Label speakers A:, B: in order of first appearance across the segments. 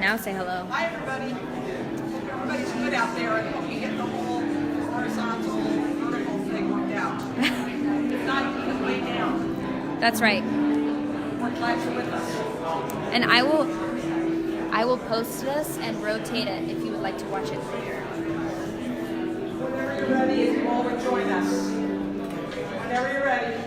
A: Now say hello.
B: Hi, everybody. Hope everybody's good out there. I hope you get the whole horizontal, vertical thing worked out. If not, you can lay down.
A: That's right.
B: We're glad you're with us.
A: And I will post this and rotate it if you would like to watch it later.
B: Whenever you're ready, you all will join us. Whenever you're ready.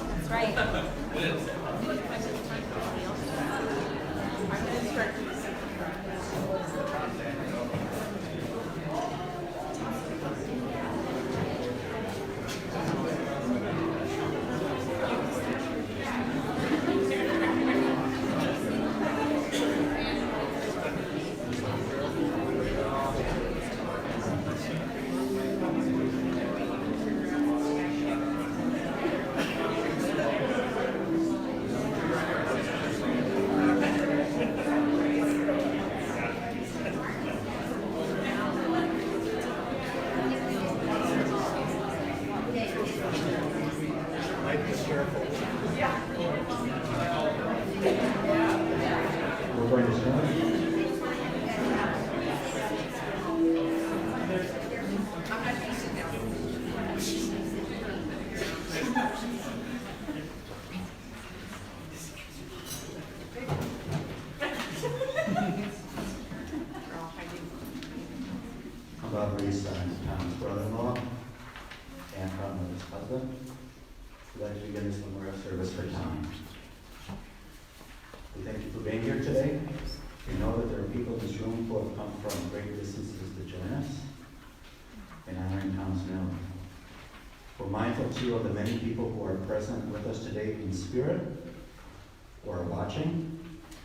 A: That's right.
C: About Reese and Tom's brother-in-law, and Cronmiller's husband. We'd like to begin this memorial service for Tom. We thank you for being here today. We know that there are people in this room who have come from great distances to join us in honoring Tom's memory. We're mindful too of the many people who are present with us today in spirit, who are watching,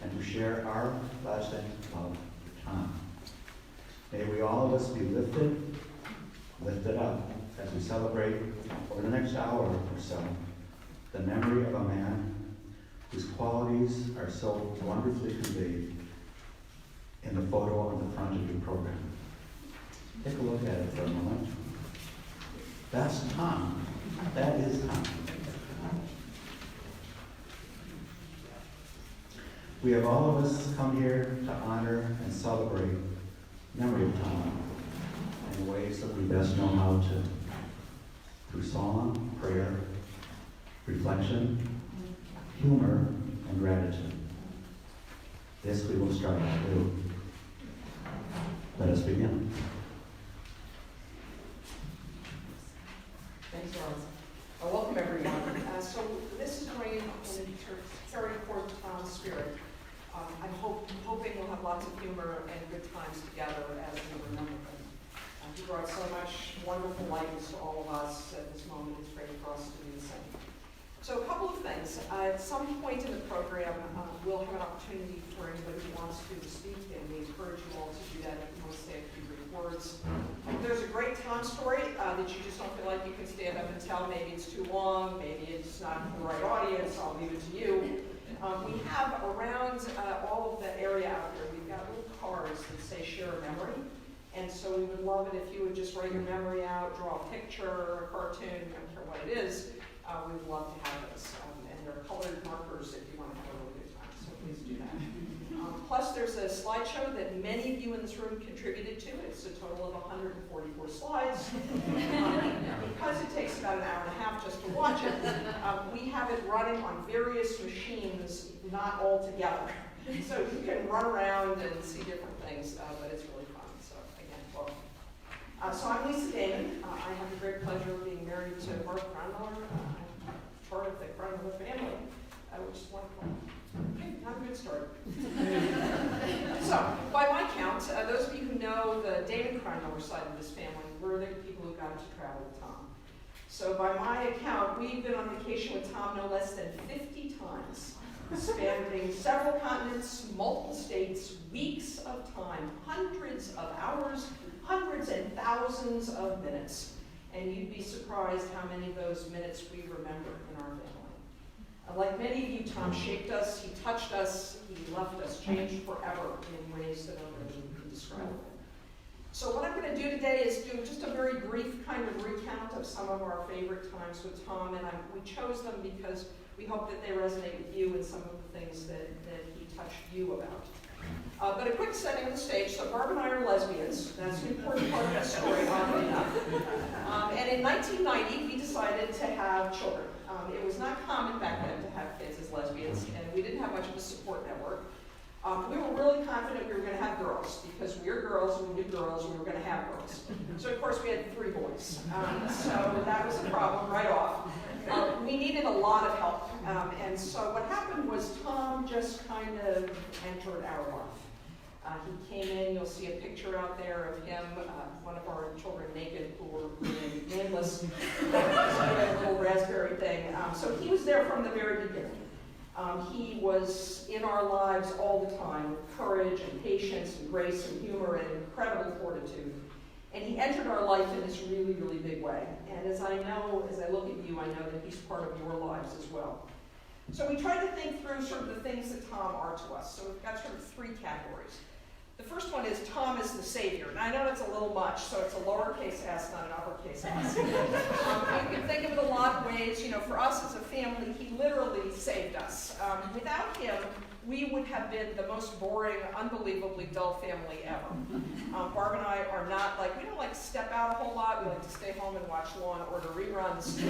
C: and who share our lasting love for Tom. May we all of us be lifted up as we celebrate over the next hour or so the memory of a man whose qualities are so wonderfully conveyed in the photo on the front of your program. Take a look at it for a moment. That's Tom. That is Tom. We have all of us come here to honor and celebrate memory of Tom in ways that we best know how to, through song, prayer, reflection, humor, and gratitude. This we will strive to do. Let us begin.
B: Thanks, Ross. Welcome, everyone. So this is going to carry forth Tom's spirit. I'm hoping we'll have lots of humor and good times together as we remember him. He brought so much wonderful light to all of us at this moment. It's great for us to do the same. So a couple of things. At some point in the program, we'll have an opportunity for anybody who wants to speak, and we encourage you all to do that if you want to say a few brief words. There's a great Tom story that you just don't feel like you can stand up and tell. Maybe it's too long, maybe it's not the right audience. I'll leave it to you. We have around all of that area out there, we've got little cards that say share a memory. And so we would love it if you would just write your memory out, draw a picture, a cartoon, I don't care what it is. We would love to have those. And they're colored markers if you want to have a really good time, so please do that. Plus there's a slideshow that many of you in this room contributed to. It's a total of 144 slides. Because it takes about an hour and a half just to watch it, we have it running on various machines, not all together. So you can run around and see different things, but it's really fun. So again, welcome. So I'm Lisa Damon. I have the great pleasure of being married to Mark Cronmiller. I'm part of the Cronmiller family, which is wonderful. Okay, not a good start. So, by my count, those of you who know the Damon Cronmiller side of this family, we're the people who got to travel with Tom. So by my account, we've been on vacation with Tom no less than 50 times. spanning several continents, multiple states, weeks of time, hundreds of hours, hundreds and thousands of minutes. And you'd be surprised how many of those minutes we remember in our family. Like many of you, Tom shaped us, he touched us, he left us changed forever in ways that are really indescribable. So what I'm going to do today is do just a very brief kind of recount of some of our favorite times with Tom, and we chose them because we hope that they resonate with you and some of the things that he touched you about. But a quick setting of the stage. So Barb and I are lesbians. That's an important part of the story, oddly enough. And in 1990, we decided to have children. It was not common back then to have kids as lesbians, and we didn't have much of a support network. We were really confident we were going to have girls, because we were girls, we knew girls, we were going to have girls. So of course we had 3 boys. So that was a problem right off. We needed a lot of help. And so what happened was Tom just kind of entered our life. He came in, you'll see a picture out there of him, one of our children naked, who were nameless, a little raspberry thing. So he was there from the very beginning. He was in our lives all the time with courage and patience and grace and humor and incredible fortitude. And he entered our life in this really, really big way. And as I look at you, I know that he's part of your lives as well. So we tried to think through sort of the things that Tom are to us. So we've got sort of 3 categories. The first one is Tom is the savior. And I know that's a little much, so it's a lowercase s, not an uppercase s. You can think of it a lot of ways. You know, for us as a family, he literally saved us. Without him, we would have been the most boring, unbelievably dull family ever. Barb and I are not like, we don't like to step out a whole lot. We like to stay home and watch Law and Order reruns.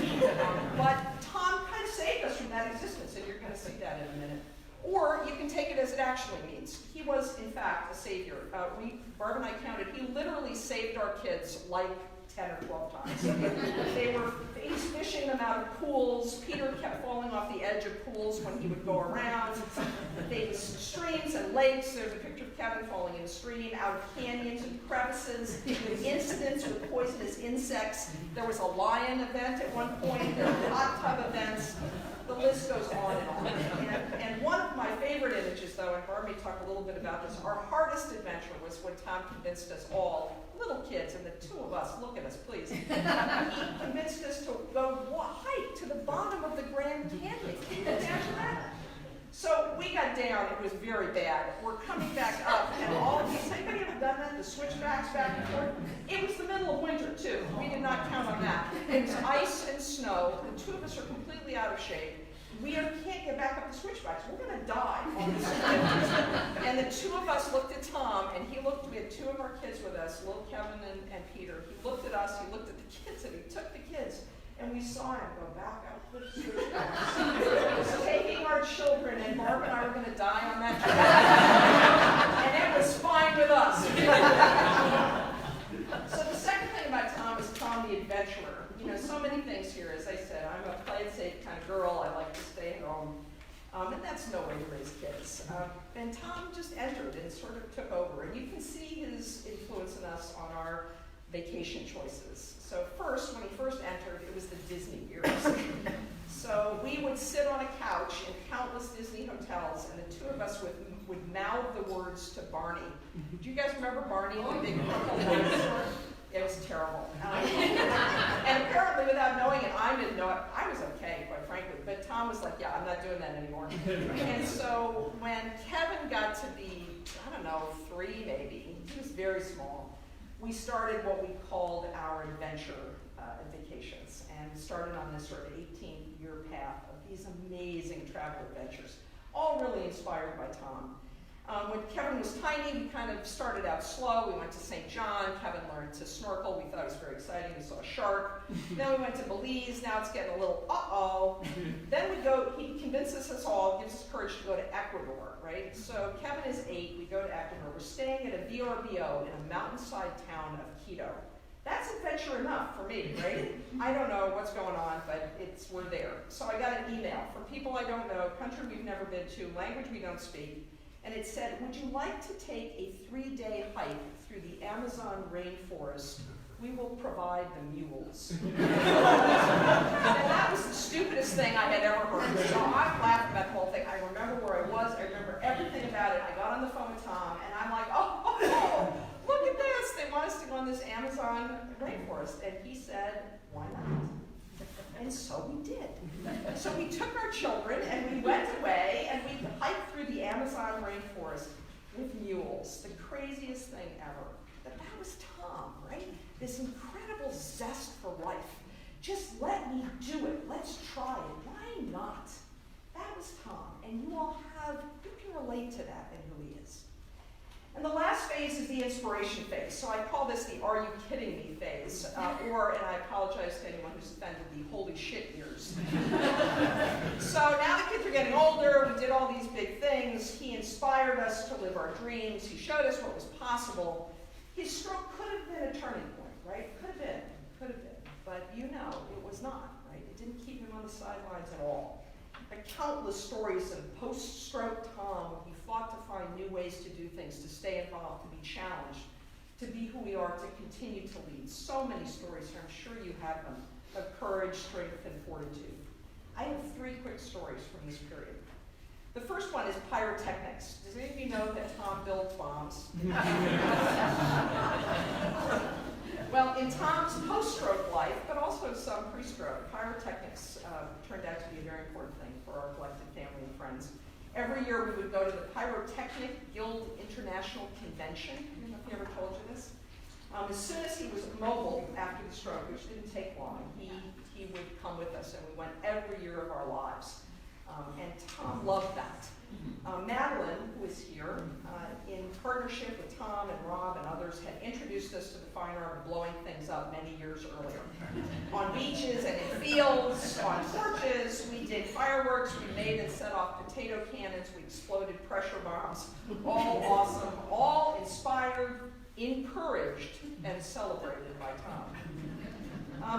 B: But Tom kind of saved us from that existence, and you're going to see that in a minute. Or you can take it as it actually means. He was, in fact, a savior. Barb and I counted, he literally saved our kids like 10 or 12 times. They were fishing them out of pools. Peter kept falling off the edge of pools when he would go around. They was streams and lakes. There's a picture of Kevin falling in a stream, out of canyons and crevices, with incidents with poisonous insects. There was a lion event at one point. There were hot tub events. The list goes on and on. And one of my favorite images, though, and Barb may talk a little bit about this, our hardest adventure was when Tom convinced us all, little kids, and the 2 of us, look at us, please. He convinced us to go hike to the bottom of the Grand Canyon. Can you imagine that? So we got down, it was very bad. We're coming back up, and all of these, anybody ever done that? The switchbacks back and forth? It was the middle of winter, too. We did not count on that. It was ice and snow. The 2 of us are completely out of shape. We can't get back up the switchbacks. We're going to die on this switchbacks. And the 2 of us looked at Tom, and we had 2 of our kids with us, little Kevin and Peter. He looked at us, he looked at the kids, and he took the kids. And we saw him go back up the switchbacks. He was taking our children, and Barb and I were going to die on that trip. And it was fine with us. So the second thing about Tom is Tom the adventurer. You know, so many things here. As I said, I'm a play it safe kind of girl. I like to stay at home. And that's no way to raise kids. And Tom just entered and sort of took over. And you can see his influence in us on our vacation choices. So first, when he first entered, it was the Disney years. So we would sit on a couch in countless Disney hotels, and the 2 of us would mouth the words to Barney. Do you guys remember Barney, the big purple dinosaur? It was terrible. And apparently, without knowing it, I didn't know it. I was okay, quite frankly. But Tom was like, yeah, I'm not doing that anymore. And so when Kevin got to be, 3 maybe, he was very small, we started what we called our adventure vacations, and started on this sort of 18-year path of these amazing travel adventures, all really inspired by Tom. When Kevin was tiny, we kind of started out slow. We went to St. John. Kevin learned to snorkel. We thought it was very exciting. We saw a shark. Then we went to Belize. Now it's getting a little uh-oh. Then he convinces us all, gives us courage to go to Ecuador, right? So Kevin is 8. We go to Ecuador. We're staying at a VRBO in a mountainside town of Quito. That's adventure enough for me, right? I don't know what's going on, but we're there. So I got an email from people I don't know, country we've never been to, language we don't speak. And it said, would you like to take a 3-day hike through the Amazon rainforest? We will provide the mules. And that was the stupidest thing I had ever heard. So I laughed at that whole thing. I remember forest, and he said, why not? And so we did. So we took our children and we went away and we hiked through the Amazon rainforest with mules, the craziest thing ever. But that was Tom, right? This incredible zest for life. Just let me do it. Let's try it. Why not? That was Tom. And you can relate to that and who he is. And the last phase is the inspiration phase. So I call this the are you kidding me phase, or, and I apologize to anyone who's offended, the holy shit years. So now the kids are getting older, we did all these big things, he inspired us to live our dreams, he showed us what was possible. His stroke could have been a turning point, right? Could have been. But you know, it was not, right? It didn't keep him on the sidelines at all. Countless stories of post-stroke Tom, when he fought to find new ways to do things, to stay involved, to be challenged, to be who we are, to continue to lead. So many stories here, I'm sure you have them, of courage, strength, and fortitude. I have 3 quick stories from this period. The first one is pyrotechnics. Does any of you know that Tom built bombs? Well, in Tom's post-stroke life, but also some pre-stroke, pyrotechnics turned out to be a very important thing for our collective family and friends. Every year we would go to the Pyrotechnic Guild International Convention. I don't know if he ever told you this. As soon as he was mobile after the stroke, which didn't take long, he would come with us, and we went every year of our lives. And Tom loved that. Madeline, who is here, in partnership with Tom and Rob and others, had introduced us to the fine art of blowing things up many years earlier. On beaches and in fields, on porches, we did fireworks, we made and set off potato cannons, we exploded pressure bombs. All awesome, all inspired, encouraged, and celebrated by Tom.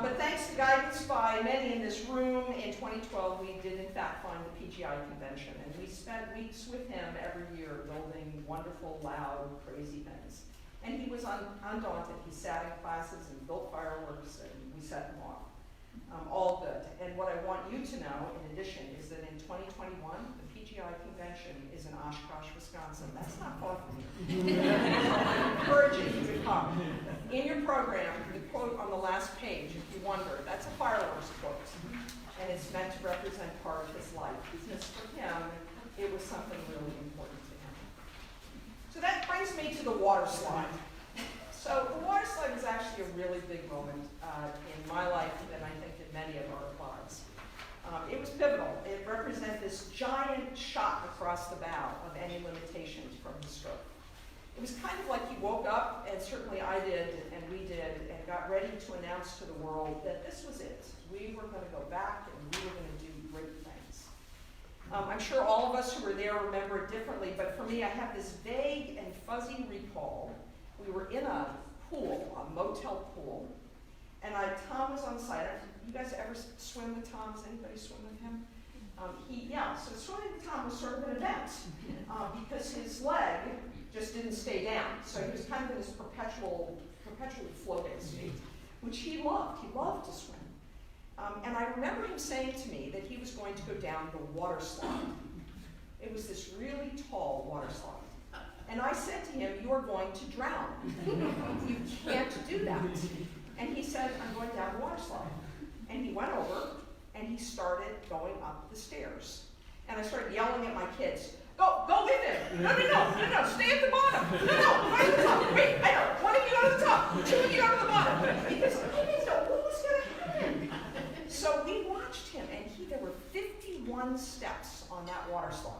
B: But thanks to guidance by many in this room, in 2012 we did in fact find the PGI convention, and we spent weeks with him every year building wonderful, loud, crazy things. And he was undaunted. He sat in classes and built fireworks, and we set them off. All good. And what I want you to know, in addition, is that in 2021, the PGI convention is in Oshkosh, Wisconsin. That's not far from here. I'm encouraging you to come. In your program, the quote on the last page, if you wonder, that's a fireworks quote. And it's meant to represent part of his life, because for him, it was something really important to him. So that brings me to the water slide. So the water slide was actually a really big moment in my life, and I think in many of our lives. It was pivotal. It represented this giant shot across the bow of any limitations from his stroke. It was kind of like he woke up, and certainly I did, and we did, and got ready to announce to the world that this was it. We were going to go back, and we were going to do great things. I'm sure all of us who were there remember it differently, but for me, I have this vague and fuzzy recall. We were in a pool, a motel pool, and Tom was on site. You guys ever swim with Tom? Does anybody swim with him? So swimming with Tom was sort of an event because his leg just didn't stay down. So he was kind of in this perpetually floating state, which he loved. He loved to swim. And I remember him saying to me that he was going to go down the water slide. It was this really tall water slide. And I said to him, "You're going to drown. You can't do that." And he said, "I'm going down the water slide." And he went over, and he started going up the stairs. And I started yelling at my kids, Go with him. No, stay at the bottom. No, go to the top. Wait, I know. One of you go to the top. 2 of you go to the bottom. Because I didn't know what was going to happen. So we watched him, and there were 51 steps on that water slide.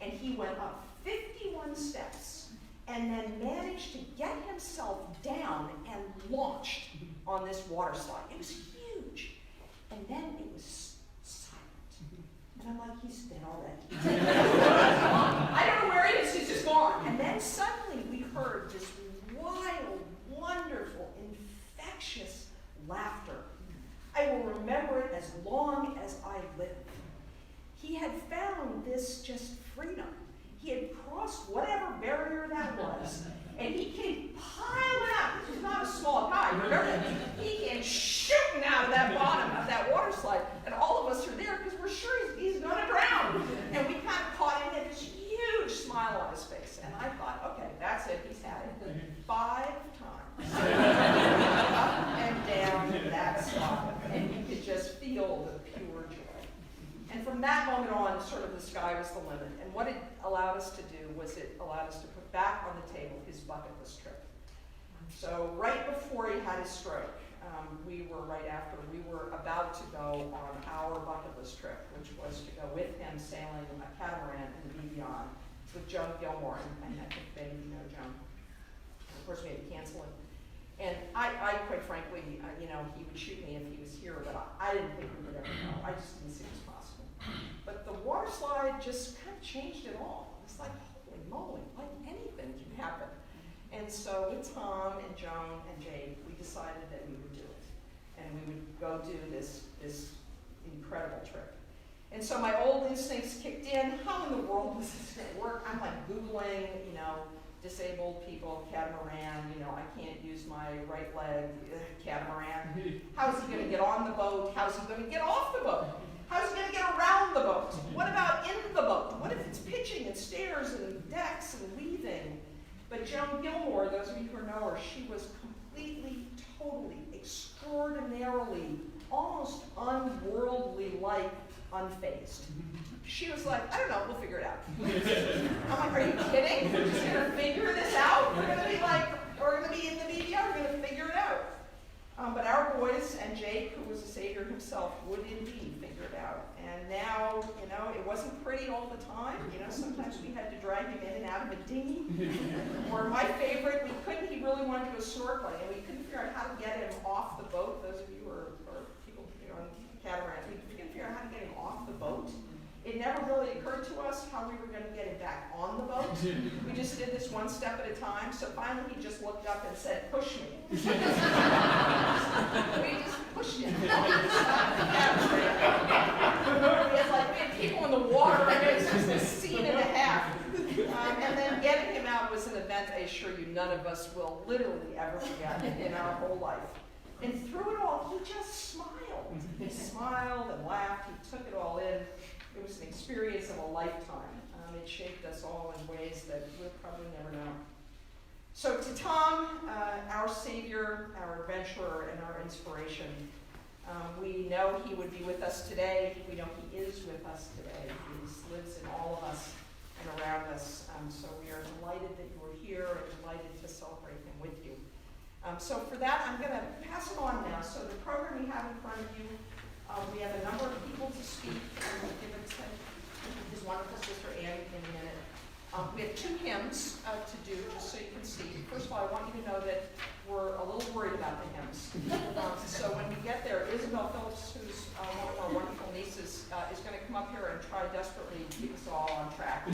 B: And he went up 51 steps and then managed to get himself down and launched on this water slide. It was huge. And then it was silent. And I'm like, he's dead already. I don't know where he is, he's just gone. And then suddenly we heard this wild, wonderful, infectious laughter. I will remember it as long as I live. He had found this just freedom. He had crossed whatever barrier that was, and he came piling out. He's not a small guy, remember? He came shooting out of that bottom of that water slide, and all of us are there because we're sure he's going to drown. And we kind of caught him, and this huge smile on his face. And I thought, okay, that's it, he's had it. 5 times. Up and that moment on, sort of the sky was the limit. And what it allowed us to do was it allowed us to put back on the table his bucket list trip. So right before he had his stroke, we were about to go on our bucket list trip, which was to go with him sailing a catamaran in the beyond with Joan Gilmore, and I think many of you know Joan. And of course, we had to cancel it. And I quite frankly, he would shoot me if he was here, but I didn't think we would ever know. I just didn't see it was possible. But the water slide just kind of changed it all. It's like, holy moly, like anything can happen. And so with Tom and Joan and Jade, we decided that we would do it. And we would go do this incredible trip. And so my old instincts kicked in. How in the world was this going to work? I'm like Googling, disabled people, catamaran, I can't use my right leg, catamaran. How is he going to get on the boat? How's he going to get off the boat? How's he going to get around the boat? What about in the boat? What if it's pitching and stairs and decks and weaving? But Joan Gilmore, those of you who know her, she was completely, totally, extraordinarily, almost unworldly-like unfazed. She was like, I don't know, we'll figure it out. I'm like, are you kidding? We're just going to figure this out? We're going to be in the media, we're going to figure it out. But our boys and Jake, who was a savior himself, would indeed figure it out. And now, it wasn't pretty all the time. Sometimes we had to drag him in and out of a dinghy. Or my favorite, he really wanted to go snorkeling, and we couldn't figure out how to get him off the boat. Those of you who are people on catamarans, we couldn't figure out how to get him off the boat. It never really occurred to us how we were going to get him back on the boat. We just did this one step at a time. So finally he just looked up and said, push me. We just pushed him. We had people in the water. It was just a scene and a half. And then getting him out was an event, I assure you, none of us will literally ever forget in our whole life. And through it all, he just smiled. He smiled and laughed. He took it all in. It was an experience of a lifetime. It shaped us all in ways that we'll probably never know. So to Tom, our savior, our adventurer, and our inspiration, we know he would be with us today. We know he is with us today. He lives in all of us and around us. So we are delighted that you are here and delighted to celebrate him with you. So for that, I'm going to pass it on now. So the program we have in front of you, we have a number of people to speak, and we'll give it to his wonderful sister Anne in a minute. We have 2 hymns to do, just so you can see. First of all, I want you to know that we're a little worried about the hymns. So when we get there, Isabel Phillips, who's one of our wonderful nieces, is going to come up here and try desperately to keep us all on track.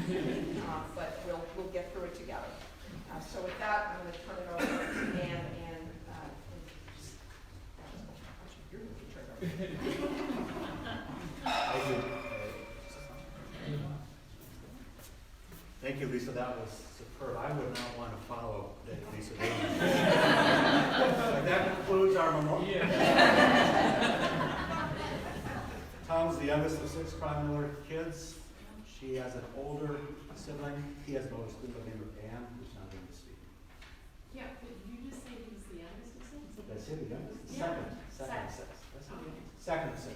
B: But we'll get through it together. So with that, I'm going to turn it over to Anne and
C: Thank you, Lisa. That was superb. I would not want to follow Lisa. That concludes our memorial. Tom's the youngest of 6 Cronmiller kids. She has an older sibling. He has an older sibling named Anne, who's not going to speak.
D: Yeah, but you just say he's the youngest of 6?
C: Did I say the youngest?
D: Yeah.
C: Second of 6. Second of 6.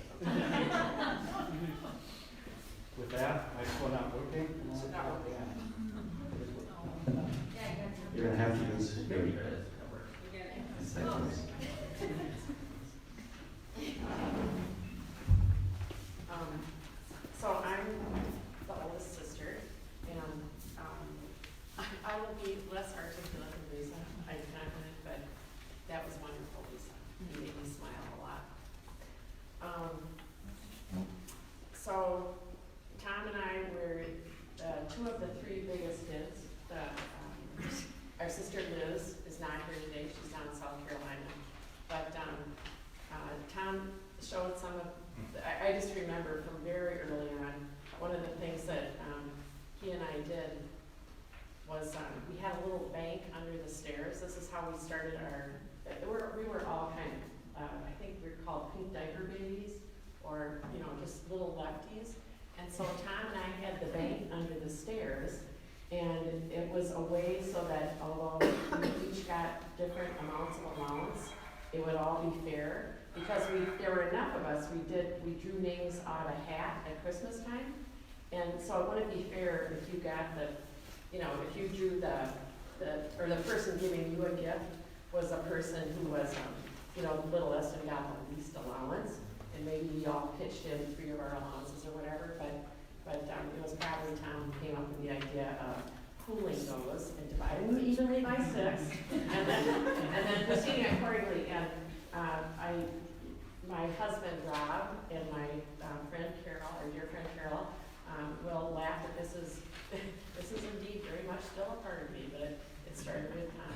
C: With that, my phone not working.
B: Is it not working?
C: You're going to have to use your
D: So I'm the oldest sister, and I will be less articulate than Lisa, I'm confident, but that was wonderful, Lisa. You made me smile a lot. So Tom and I were 2 of the 3 biggest kids. Our sister Liz is not here today, she's down in South Carolina. But Tom showed some of, I just remember from very early on, one of the things that he and I did was we had a little bank under the stairs. This is how we started we were all kind of, I think we were called pink diaper babies, or just little lefties. And so Tom and I had the bank under the stairs, and it was a way so that although we each got different amounts of allowance, it would all be fair. Because there were enough of us, we drew names out of a hat at Christmas time. so it wouldn't be fair if you got the, if you drew or the person giving you a gift was a person who was, the littlest and got the least allowance, and maybe we all pitched in 3 of our allowances or whatever, but it was probably Tom who came up with the idea of pooling those and dividing them evenly by 6, and then proceeding accordingly. And my husband Rob and my friend Carol, our dear friend Carol, will laugh that this is indeed very much still a part of me, but it started with Tom.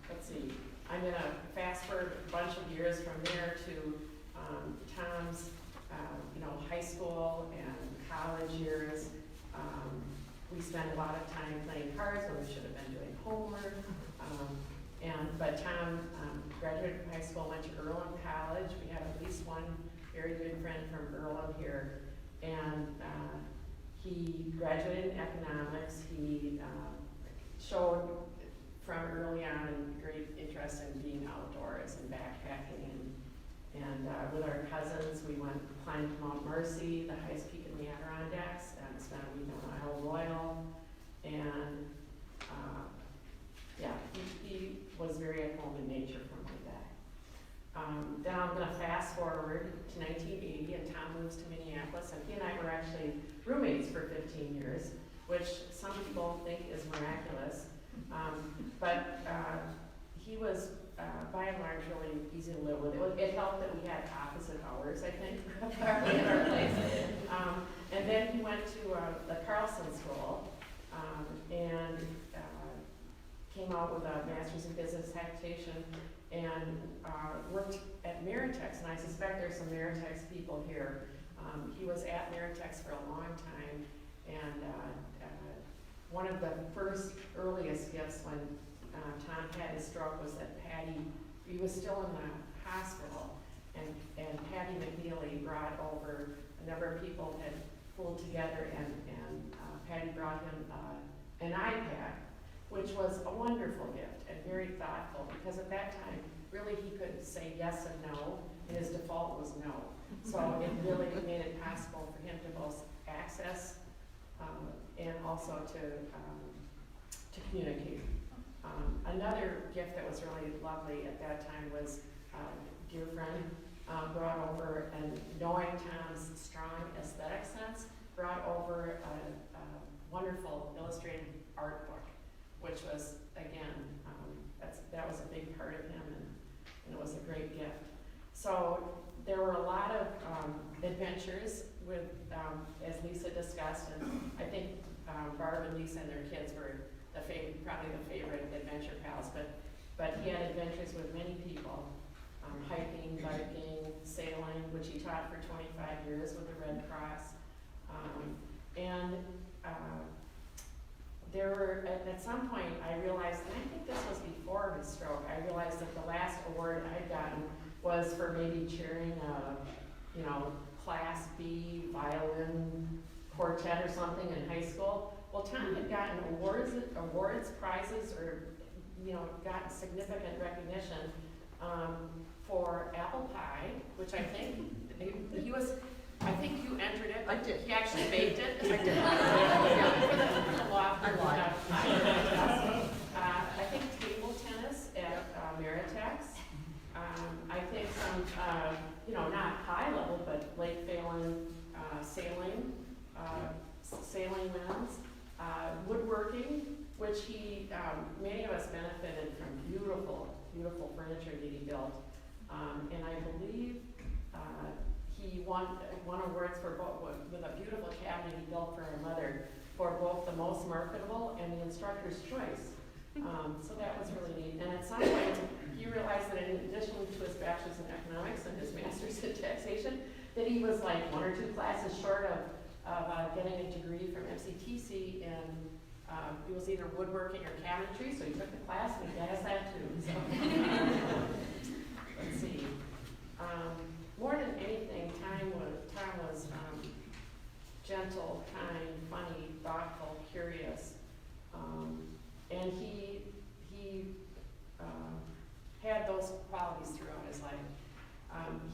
D: Let's see. I'm gonna fast forward a bunch of years from there to Tom's, high school and college years. We spent a lot of time playing cards when we should have been doing homework. But Tom graduated from high school, went to Earlham College. We have at least one very good friend from Earlham here, and he graduated in economics. He showed from early on a great interest in being outdoors and backpacking, and with our cousins, we went climbed Mount Mercy, the highest peak in the Adirondacks, and spent a week on Isle Royal, and he was very at home in nature from way back. Then I'm going to fast forward to 1980, and Tom moves to Minneapolis, and he and I were actually roommates for 15 years, which some people think is miraculous. But he was, by and large, really easy to live with. It helped that we had opposite hours, I think, in our place. And then he went to the Carlson School and came out with a master's in business taxation and worked at Meritex. And I suspect there's some Meritex people here. He was at Meritex for a long time, and one of the first earliest gifts when Tom had his stroke was that he was still in the hospital, and Patty McNeely brought over a number of people had pulled together, and Patty brought him an iPad, which was a wonderful gift and very thoughtful, because at that time, really he could say yes and no, and his default was no. So it really made it possible for him to both access and also to communicate. Another gift that was really lovely at that time was a dear friend brought over, and knowing Tom's strong aesthetic sense, brought over a wonderful illustrated art book, which was, again, that was a big part of him, and it was a great gift. So there were a lot of adventures with, as Lisa discussed, and I think Barb and Lisa and their kids were probably the favorite adventure pals, but he had adventures with many people, hiking, biking, sailing, which he taught for 25 years with the Red Cross. There were, at some point, I realized, and I think this was before his stroke, I realized that the last award I'd gotten was for maybe chairing a, Class B violin quartet or something in high school. Well, Tom had gotten awards, prizes, or, gotten significant recognition for apple pie, which I think I think you entered it.
B: I did.
D: He actually baked it.
B: I did.
D: I think table tennis at Meritex. I think some, not high level, but Lake Phelan sailing winds, woodworking, which many of us benefited from beautiful, beautiful furniture that he built. And I believe he won awards for both, with a beautiful cabinet he built for her mother, for both the most marketable and the instructor's choice. So that was really neat. And at some point, he realized that in addition to his bachelor's in economics and his master's in taxation, that he was like 1 or 2 classes short of getting a degree from MCTC in, it was either woodworking or cabinetry, so he took the class and he has that too. So, let's see. More than anything, Tom was gentle, kind, funny, thoughtful, curious, and he had those qualities throughout his life.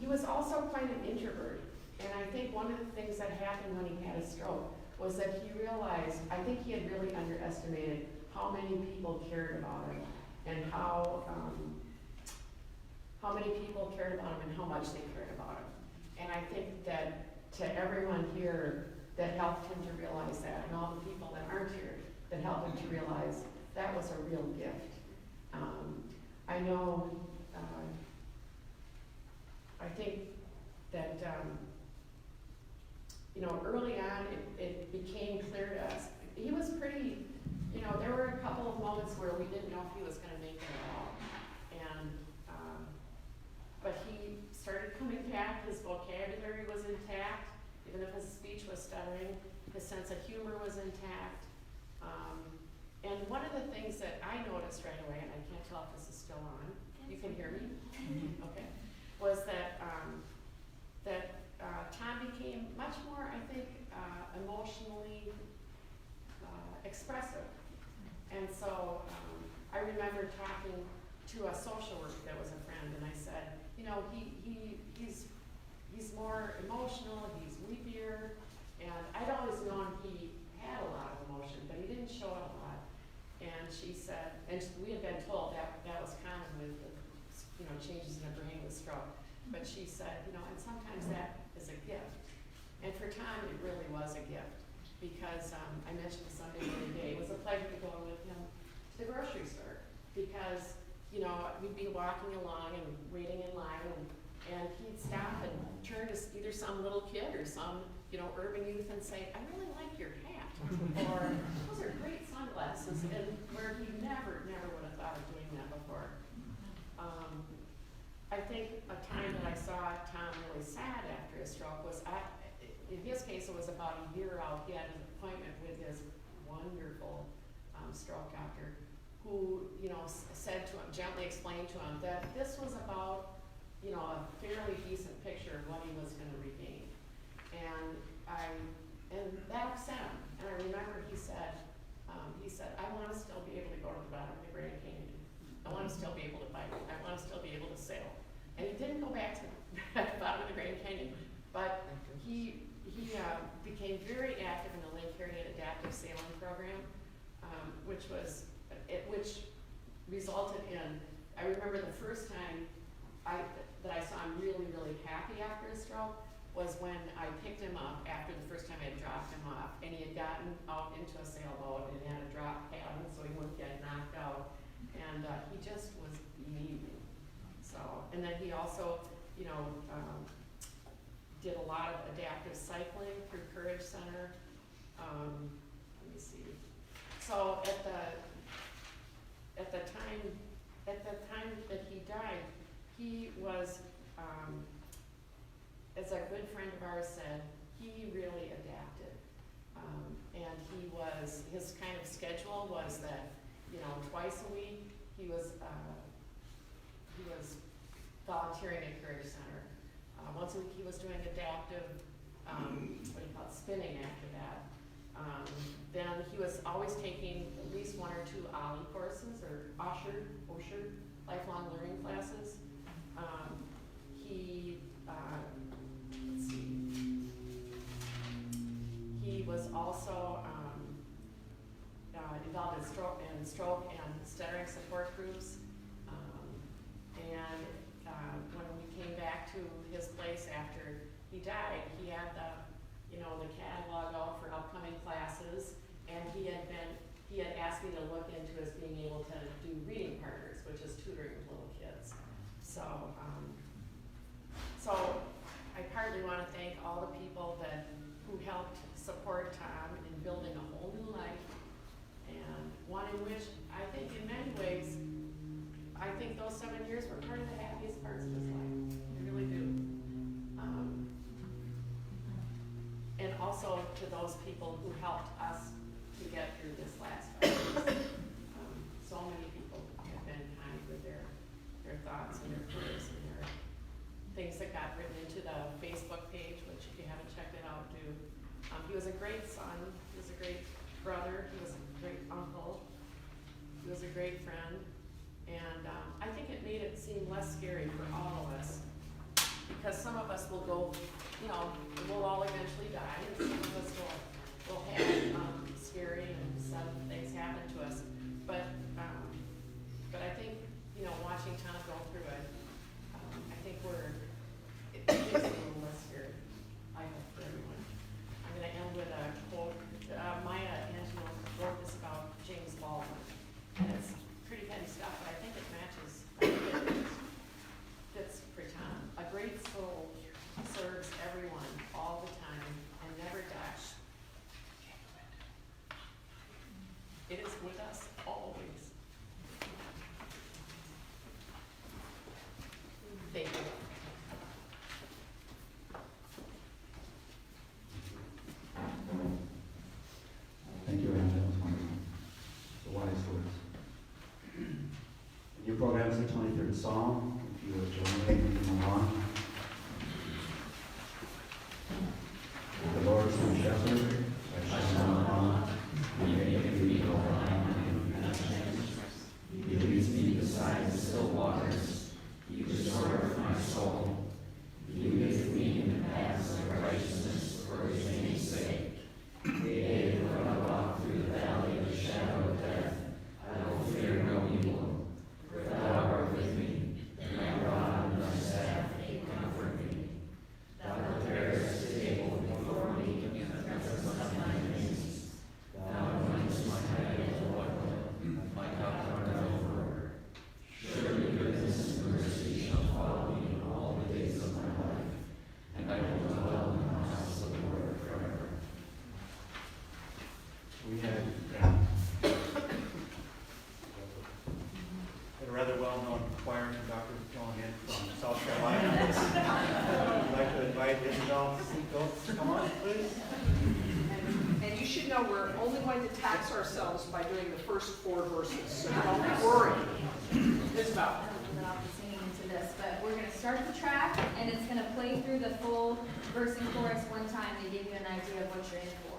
D: He was also quite an introvert, And I think one of the things that happened when he had a stroke was that he realized, I think he had really underestimated how many people cared about him and how many people cared about him and how much they cared about him. And I think that to everyone here that helped him to realize that, and all the people that aren't here that helped him to realize that was a real gift. I know, I think that, you know, early on it became clear to us. He was pretty, you know, there were a couple of moments where we didn't know if he was gonna make it at all. And, but he started coming back, his vocabulary was intact, even if his speech was stuttering, his sense of humor was intact. And one of the things that I noticed right away, and I can't tell if this is still on, you can hear me? Okay, was that, Tom became much more, I think, emotionally expressive. And so I remember talking to a social worker that was a friend, and I said, you know, he's more emotional, he's weepier, and I'd always known he had a lot of emotion, but he didn't show it a lot. And she said, and we had been told that that was common with the, you know, changes in the brain with stroke. But she said, you know, and sometimes that is a gift. And for Tom, it really was a gift, because I mentioned to somebody the other day, it was a pleasure to go with him to the grocery store, because, you know, we'd be walking along and waiting in line, and he'd stop and turn to either some little kid or some, you know, urban youth and say, I really like your hat, or those are great sunglasses, and where he never would have thought of doing that before. I think a time that I saw Tom really sad after his stroke was, in his case, it was about a year out. He had an appointment with his wonderful stroke doctor, who, you know, said to him, gently explained to him that this was about, you know, a fairly decent picture of what he was going to regain. And that upset him. And I remember he said, I want to still be able to go to the bottom of the Grand Canyon. I want to still be able to bike. I want to still be able to sail. And he didn't go back to the bottom of the Grand Canyon, but he became very active in the Lake Erie Adaptive Sailing Program, which resulted in, I remember the first time that I saw him really, really happy after his stroke was when I picked him up after the first time I had dropped him off, and he had gotten out into a sailboat and had a drop paddle so he wouldn't get knocked out, and he just was beaming. So, and then he also, you know, did a lot of adaptive cycling through Courage Center. Let me see. So at the time that he died, he was, as a good friend of ours said, he really adapted. And his kind of schedule was that, you know, twice a week he was volunteering at Courage Center. Once a week he was doing adaptive, spinning after that. Then he was always taking at least 1 or 2 OLLI courses, or OSHER, lifelong learning classes. Let's see. He was also involved in stroke and stuttering support groups. When we came back to his place after he died, he had the catalog out for upcoming classes, and he had asked me to look into his being able to do reading partners, which is tutoring with little kids. So I partly want to thank all the people who helped support Tom in building a whole new life, and one in which I think in many ways, I think those 7 years were part of the happiest parts of his life. I really do. And also to those people who helped us to get through this last 5 years. So many people have been kind with their thoughts and their prayers and their things that got written into the Facebook page, which if you haven't checked it out, do. He was a great son. He was a great brother. He was a great uncle. He was a great friend. And I think it made it seem less scary for all of us, because some of us us will go, you know, we'll all eventually die, and some of us will have scary and sudden things happen to us. But I think, you know, watching Tom go through it, I think it makes it a little less scary, I hope, for everyone. I'm going to end with a quote. Maya Angelou wrote this about James Baldwin, and it's pretty heavy stuff, but I think it matches, fits for Tom. A great soul serves everyone all the time and never dies. It is with us always. Thank you.
C: Thank you, Anna. That was wonderful. The wise words. Your program is the 23rd Psalm. If you would join me in the lawn. The Lord is my shepherd, I shall not want. He maketh me to lie down in green pastures. He leads me beside the still waters. He restoreth my soul. He leadeth me in the paths of righteousness for his name's sake. Yea, though I walk through the valley of the shadow of death, I will fear no evil, for thou art with me. Thy rod and thy staff, they comfort me. Thou preparest a table before me in the presence of my enemies. Thou anointest my head with oil, my cup runneth over. Surely goodness and mercy shall follow me all the days of my life, and I will dwell in the house of the Lord forever. We had
E: a rather well-known choir conductor calling in from South Carolina. I'd like to invite Isabel to come on, please.
B: And you should know we're only going to tax ourselves by doing the first 4 verses, so don't worry. Isabel.
A: I don't know that I'll be singing into this, but we're going to start the track, and it's going to play through the full verse and chorus one time to give you an idea of what you're in for.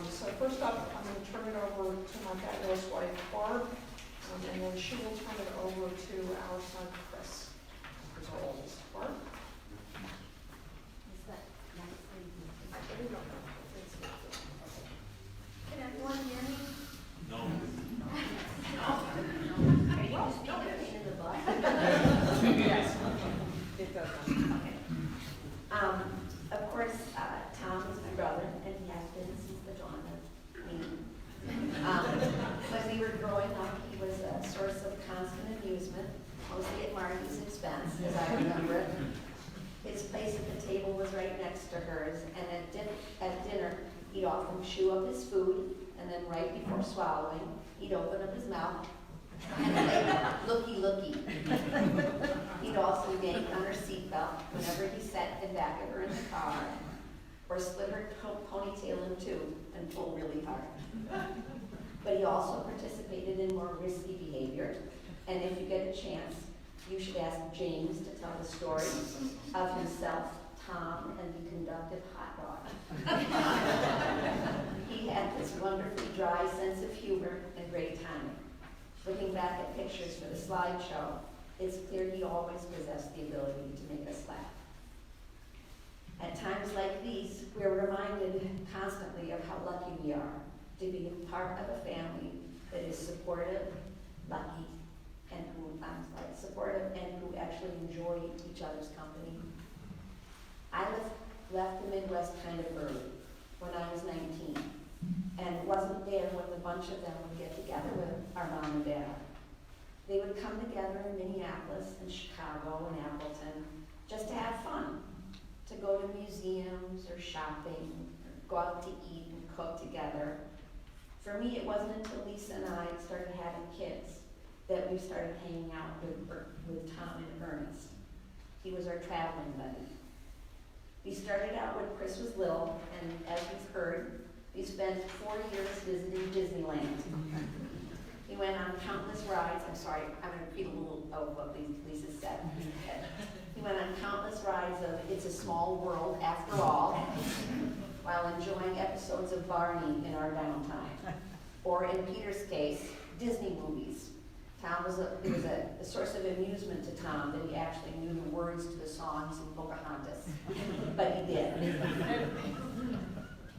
B: So first up, I'm going to turn it over to my fabulous wife, Barb, and then she will turn it over to our son, Chris, who's our oldest. Barb?
A: Can everyone hear me?
B: Yes. It does.
A: Okay.
F: Of course, Tom is my brother, and he has been since the dawn of me. When we were growing up, he was a source of constant amusement, mostly at Marty's expense, as I remember it. His place at the table was right next to hers, and at dinner, he'd often chew up his food, and then right before swallowing, he'd open up his mouth and say, "Looky, looky." He'd also yank on her seatbelt whenever he sat in back of her in the car, or split her ponytail in two and pull really hard. But he also participated in more risky behavior, and if you get a chance, you should ask James to tell the story of himself, Tom, and the conductive hot dog. He had this wonderfully dry sense of humor and great timing. Looking back at pictures for the slideshow, it's clear he always possessed the ability to make us laugh. At times like these, we're reminded constantly of how lucky we are to be a part of a family that is supportive, lucky, and supportive and who actually enjoy each other's company. I left the Midwest kind of early, when I was 19, and wasn't there when the bunch of them would get together with our mom and dad. They would come together in Minneapolis and Chicago and Appleton just to have fun, to go to museums or shopping, or go out to eat and cook together. For me, it wasn't until Lisa and I started having kids that we started hanging out with Tom and Ernest. He was our traveling buddy. We started out when Chris was little, and as we've heard, we spent 4 years visiting Disneyland. He went on countless rides. I'm sorry, I'm going to repeat a little of what Lisa said. He went on countless rides of It's a Small World After All, while enjoying episodes of Barney in our downtime. Or in Peter's case, Disney movies. It was a source of amusement to Tom that he actually knew the words to the songs in Pocahontas, but he did.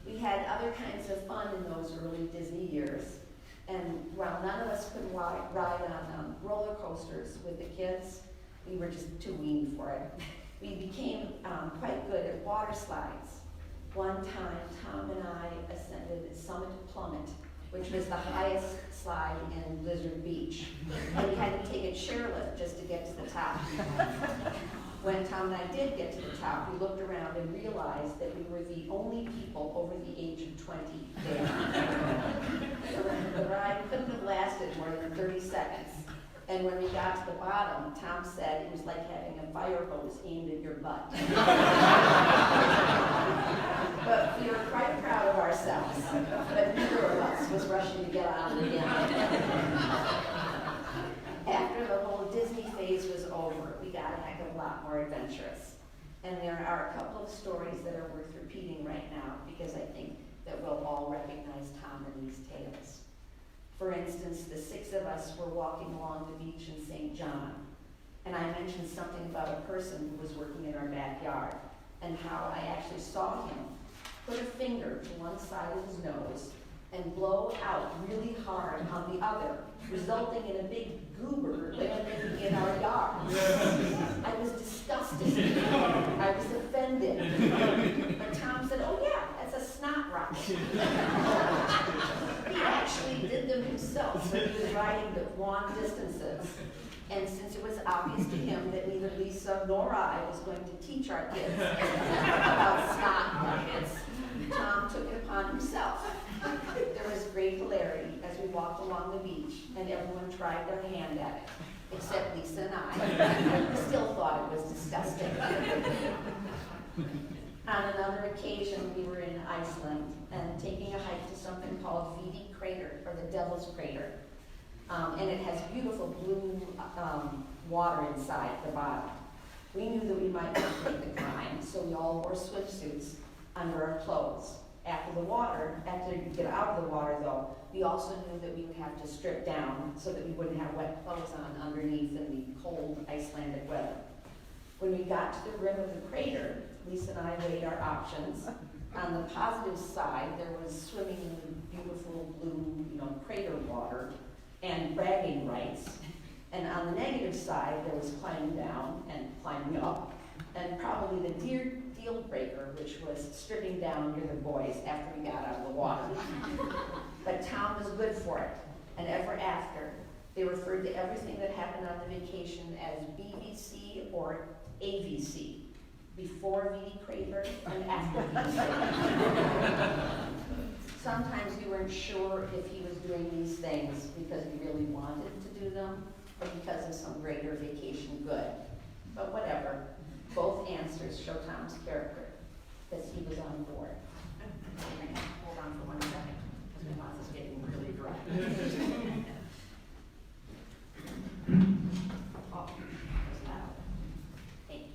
F: We had other kinds of fun in those early Disney years, and while none of us could ride on roller coasters with the kids, we were just too weaned for it. We became quite good at water slides. One time, Tom and I ascended Summit Plummet, which was the highest slide in Blizzard Beach. And we had to take a chairlift just to get to the top. When Tom and I did get to the top, we looked around and realized that we were the only people over the age of 20 there. The ride couldn't have lasted more than 30 seconds. And when we got to the bottom, Tom said it was like having a fire hose aimed at your butt. But we were quite proud of ourselves, but neither of us was rushing to get on it again. After the whole Disney phase was over, we got a heck of a lot more adventurous. And there are a couple of stories that are worth repeating right now, because I think that we'll all recognize Tom in these tales. For instance, the 6 of us were walking along the beach in St. John, and I mentioned something about a person who was working in our backyard, and how I actually saw him put a finger to one side of his nose and blow out really hard on the other, resulting in a big goober landing in our yard. I was disgusted. I was offended. But Tom said, "Oh yeah, that's a snot rocket." He actually did them himself when he was riding the long distances. And since it was obvious to him that neither Lisa nor I was going to teach our kids about snot rockets, Tom took it upon himself. There was great hilarity as we walked along the beach, and everyone tried their hand at it, except Lisa and I, who still thought it was disgusting. On another occasion, we were in Iceland and taking a hike to something called Viti Crater, or the Devil's Crater. And it has beautiful blue water inside at the bottom. We knew that we might not make the climb, so we all wore swimsuits under our clothes. after you get out of the water though, we also knew that we would have to strip down so that we wouldn't have wet clothes on underneath in the cold Icelandic weather. When we got to the rim of the crater, Lisa and I weighed our options. On the positive side, there was swimming in the beautiful blue, crater water and bragging rights. And on the negative side, there was climbing down and climbing up, and probably the deal breaker, which was stripping down near the boys after we got out of the water. But Tom was good for it, and ever after, they referred to everything that happened on the vacation as BBC or AVC, before VD Crater and after VD Crater. Sometimes we weren't sure if he was doing these things because he really wanted to do them, or because of some greater vacation good. But whatever, both answers show Tom's character, because he was on board. Hold on for 1 second, because my mouth is getting really dry. Oh, that's loud. Thank you.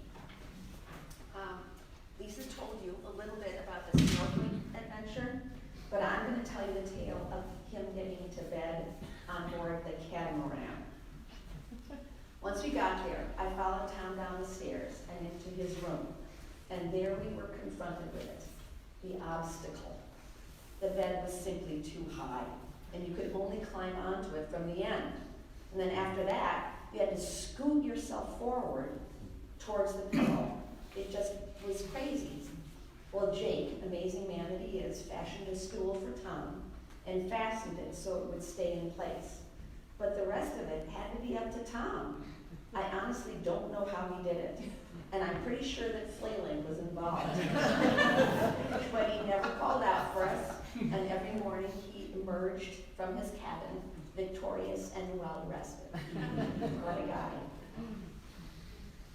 F: Lisa told you a little bit about the snorkeling adventure, but I'm going to tell you the tale of him getting into bed on board the catamaran. Once we got there, I followed Tom down the stairs and into his room, and there we were confronted with it, the obstacle. The bed was simply too high, and you could only climb onto it from the end. And then after that, you had to scoot yourself forward towards the pillow. It just was crazy. Well, Jake, amazing man that he is, fashioned a stool for Tom and fastened it so it would stay in place. But the rest of it had to be up to Tom. I honestly don't know how he did it, and I'm pretty sure that flailing was involved. But he never called out for us, and every morning he emerged from his cabin victorious and well rested. What a guy.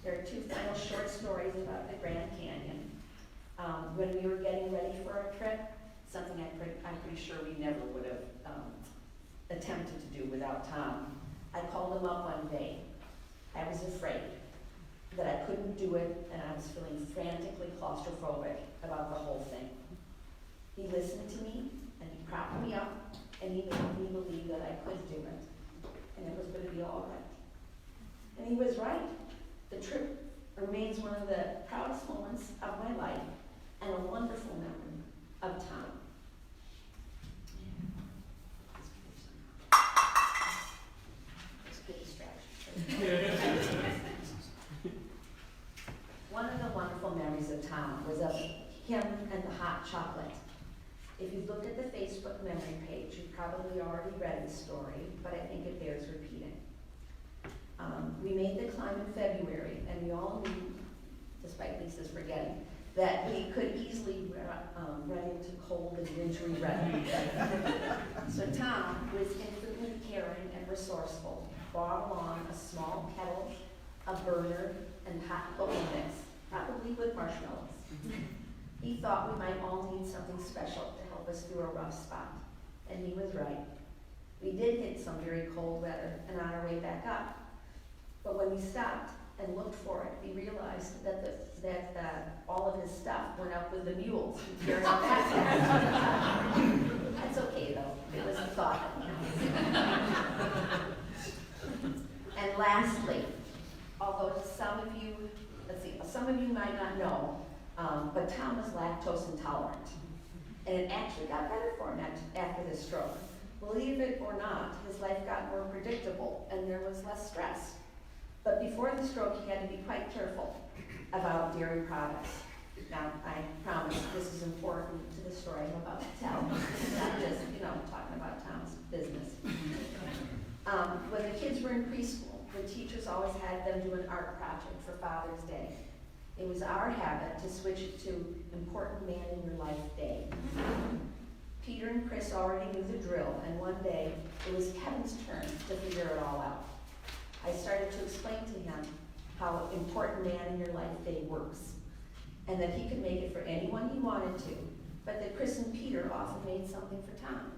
F: There are 2 final short stories about the Grand Canyon. When we were getting ready for our trip, something I'm pretty sure we never would have attempted to do without Tom. I called him up one day. I was afraid that I couldn't do it, and I was feeling frantically claustrophobic about the whole thing. He listened to me, and he propped me up, and he made me believe that I could do it, and it was going to be all right. And he was right. The trip remains one of the proudest moments of my life, and a wonderful memory of Tom. One of the wonderful memories of Tom was of him and the hot chocolate. If you looked at the Facebook memory page, you've probably already read the story, but I think it bears repeating. We made the climb in February, and we all knew, despite Lisa's forgetting, that we could easily run into cold and wintry weather. So Tom, who is infinitely caring and resourceful, brought along a small kettle, a burner, and hot cocoa mix, probably with marshmallows. He thought we might all need something special to help us through a rough spot, and he was right. We did hit some very cold weather and on our way back up, but when we stopped and looked for it, we realized that all of his stuff went up with the mules who carried on that. That's okay though, it was a thought that counts. And lastly, although some of you might not know, but Tom was lactose intolerant. And it actually got better for him after this stroke. Believe it or not, his life got more predictable and there was less stress. But before the stroke, he had to be quite careful about dairy products. Now, I promise this is important to the story I'm about to tell. It's not just, talking about Tom's business. When the kids were in preschool, the teachers always had them do an art project for Father's Day. It was our habit to switch it to Important Man in Your Life Day. Peter and Chris already knew the drill, and one day it was Kevin's turn to figure it all out. I started to explain to him how Important Man in Your Life Day works, and that he could make it for anyone he wanted to, but that Chris and Peter often made something for Tom.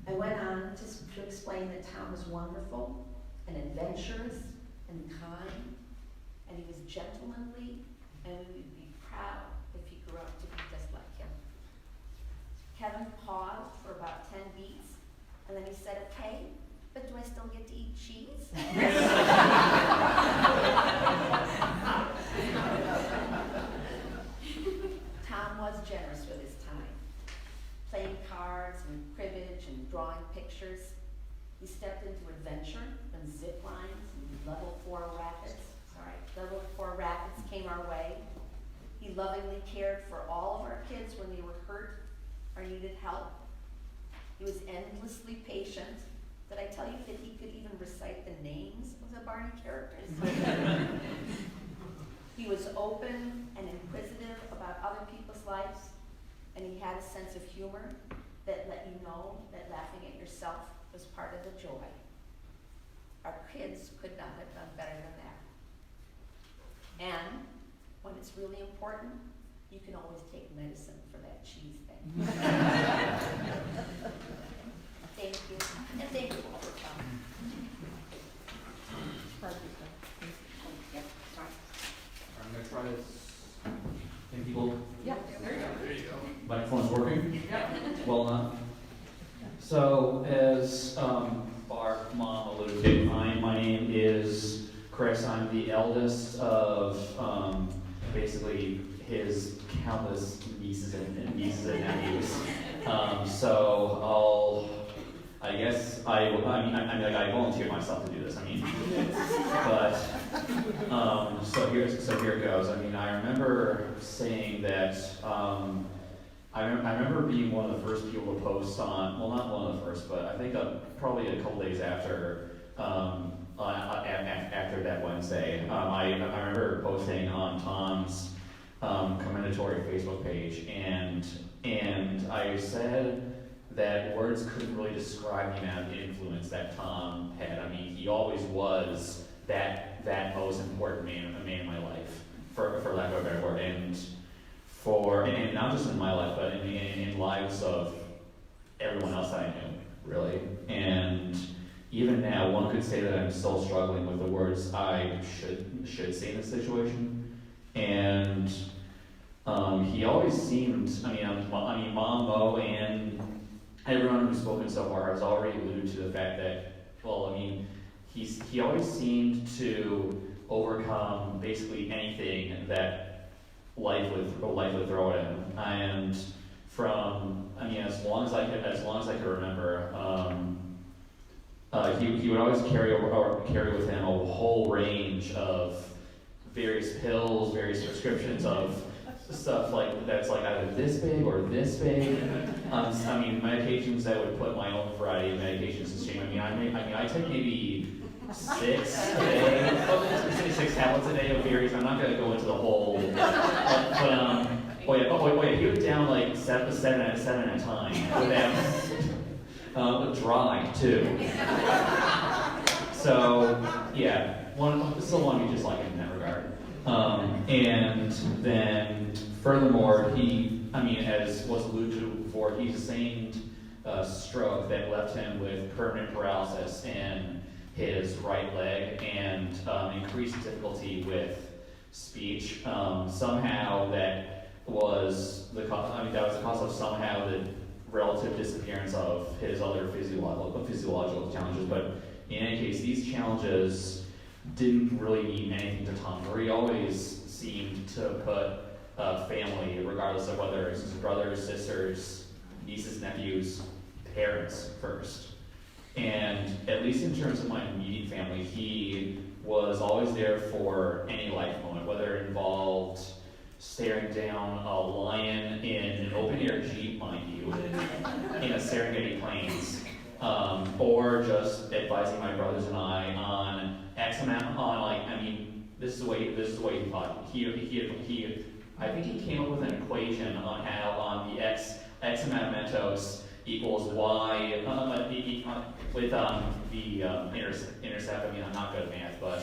F: I went on to explain that Tom was wonderful and adventurous and kind, and he was gentlemanly, and we would be proud if he grew up to be just like him. lovingly cared for all of our kids when they were hurt or needed help. He was endlessly patient. Did I tell you that he could even recite the names of the Barney characters? He was open and inquisitive about other people's lives, and he had a sense of humor that let you know that laughing at yourself was part of the joy. Our kids could not have done better than that. And when it's really important, you can always take medicine for that cheese thing. Thank you, and thank you all for coming. Yep, sorry.
G: I'm gonna try this. Can people,
B: Yeah, there you go.
G: microphone's working?
B: Yeah.
G: Well done. So, as our mom alluded to, my name is Chris. I'm the eldest of basically his countless nieces and nephews. So I guess I volunteered myself to do this. But so here it goes. I remember saying that. I remember being one of the first people to post on. Well, not one of the first, but I think probably a couple days after. After that Wednesday, I remember posting on Tom's commendatory Facebook page, and I said that words couldn't really describe the amount of influence that Tom had. He always was that most important man in my life, for lack of a better word, and not just in my life, but in lives of everyone else that I knew, really. And even now, one could say that I'm still struggling with the words I should say in this situation. And he always seemed, Mom, Mo, and everyone who's spoken so far has already alluded to the fact that, he always seemed to overcome basically anything that life would throw at him. And as long as I could remember, he would always carry with him a whole range of various pills, various prescriptions of stuff that's either this big or this big. Medications that would put my own variety of medications to shame. I take maybe 6 tablets a day of various. I'm not going to go into the whole, he was down like seven at a time. Dry too. So yeah, one we just like in that regard. And then furthermore, as was alluded to before, he sustained a stroke that left him with permanent paralysis in his right leg and increased difficulty with speech. Somehow that was the cause of somehow the relative disappearance of his other physiological challenges. But in any case, these challenges didn't really mean anything to Tom. He always seemed to put family, regardless of whether it's his brothers, sisters, nieces, nephews, parents first. And at least in terms of my immediate family, he was always there for any life moment, whether it involved staring down a lion in an open-air Jeep, mind you, in a Serengeti Plains, or just advising my brothers and I on X amount, this is the way he thought. I think he came up with an equation on how the X amount of Mentos equals Y with the intercept. I'm not good at math, but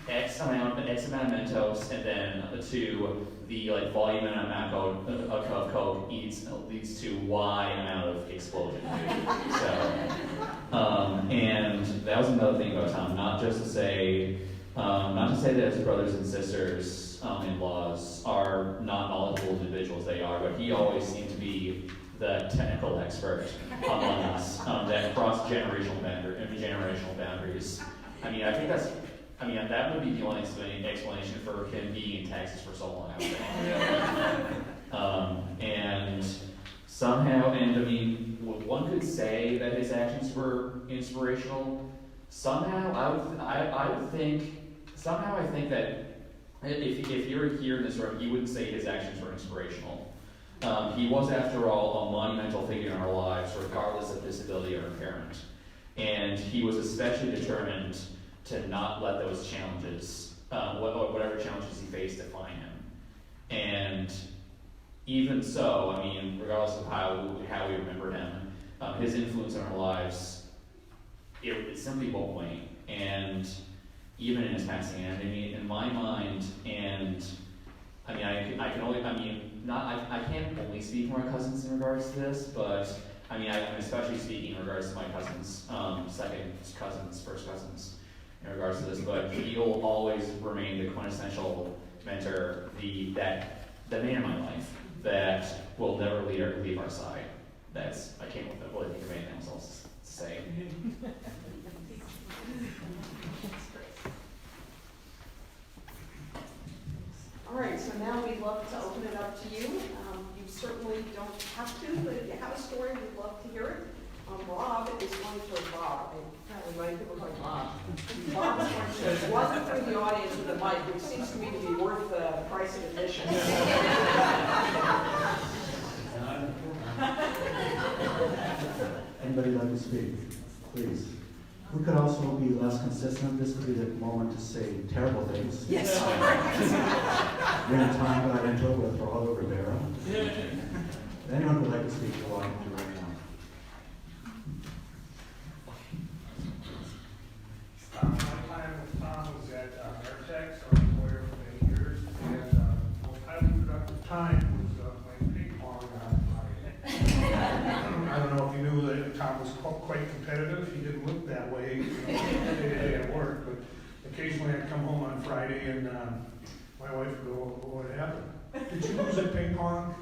G: X amount of Mentos, and then to the volume and amount of Coke leads to Y amount of explosion. And that was another thing about Tom. Not to say that his brothers and sisters in-laws are not knowledgeable individuals. They are, but he always seemed to be the technical expert among us that crossed generational boundaries. I think that would be the only explanation for him being in Texas for so long, I would think. And somehow, one could say that his actions were inspirational. Somehow, I would think somehow I think that if you were here in this room, you wouldn't say his actions were inspirational. He was, after all, a monumental figure in our lives, regardless of disability or impairment. And he was especially determined to not let those challenges, whatever challenges he faced, define him. And even so, I mean, regardless of how we remember him, his influence in our lives, it simply won't wane. And even in his passing, and I mean, in my mind, and I mean, I can only, I mean, I can't only speak for my cousins in regards to this, but I mean, I'm especially speaking in regards to my cousins, second cousins, first cousins, in regards to this, but he'll always remain the quintessential mentor, the man in my life that will never leave our side. I can't really think of anything else to say.
B: All right, so now we'd love to open it up to you. You certainly don't have to, but if you have a story, we'd love to hear it. Rob is one for Bob. Apparently, many people like Bob. Bob's one to run through the audience with a mic, which seems to me to be worth the price of admission.
C: Anybody like to speak? Please. We could also be less consistent. This could be the moment to say terrible things.
B: Yes.
C: When Tom got into it with Rollo Rivera. Anyone would like to speak, go on to right now.
H: My time with Tom was at Airtex, I was a lawyer for 8 years, and most highly productive time was playing ping pong on Friday. I don't know if you knew that Tom was quite competitive. He didn't look that way day-to-day at work, but occasionally I'd come home on Friday and my wife would go, "What happened? Did you lose at ping pong?"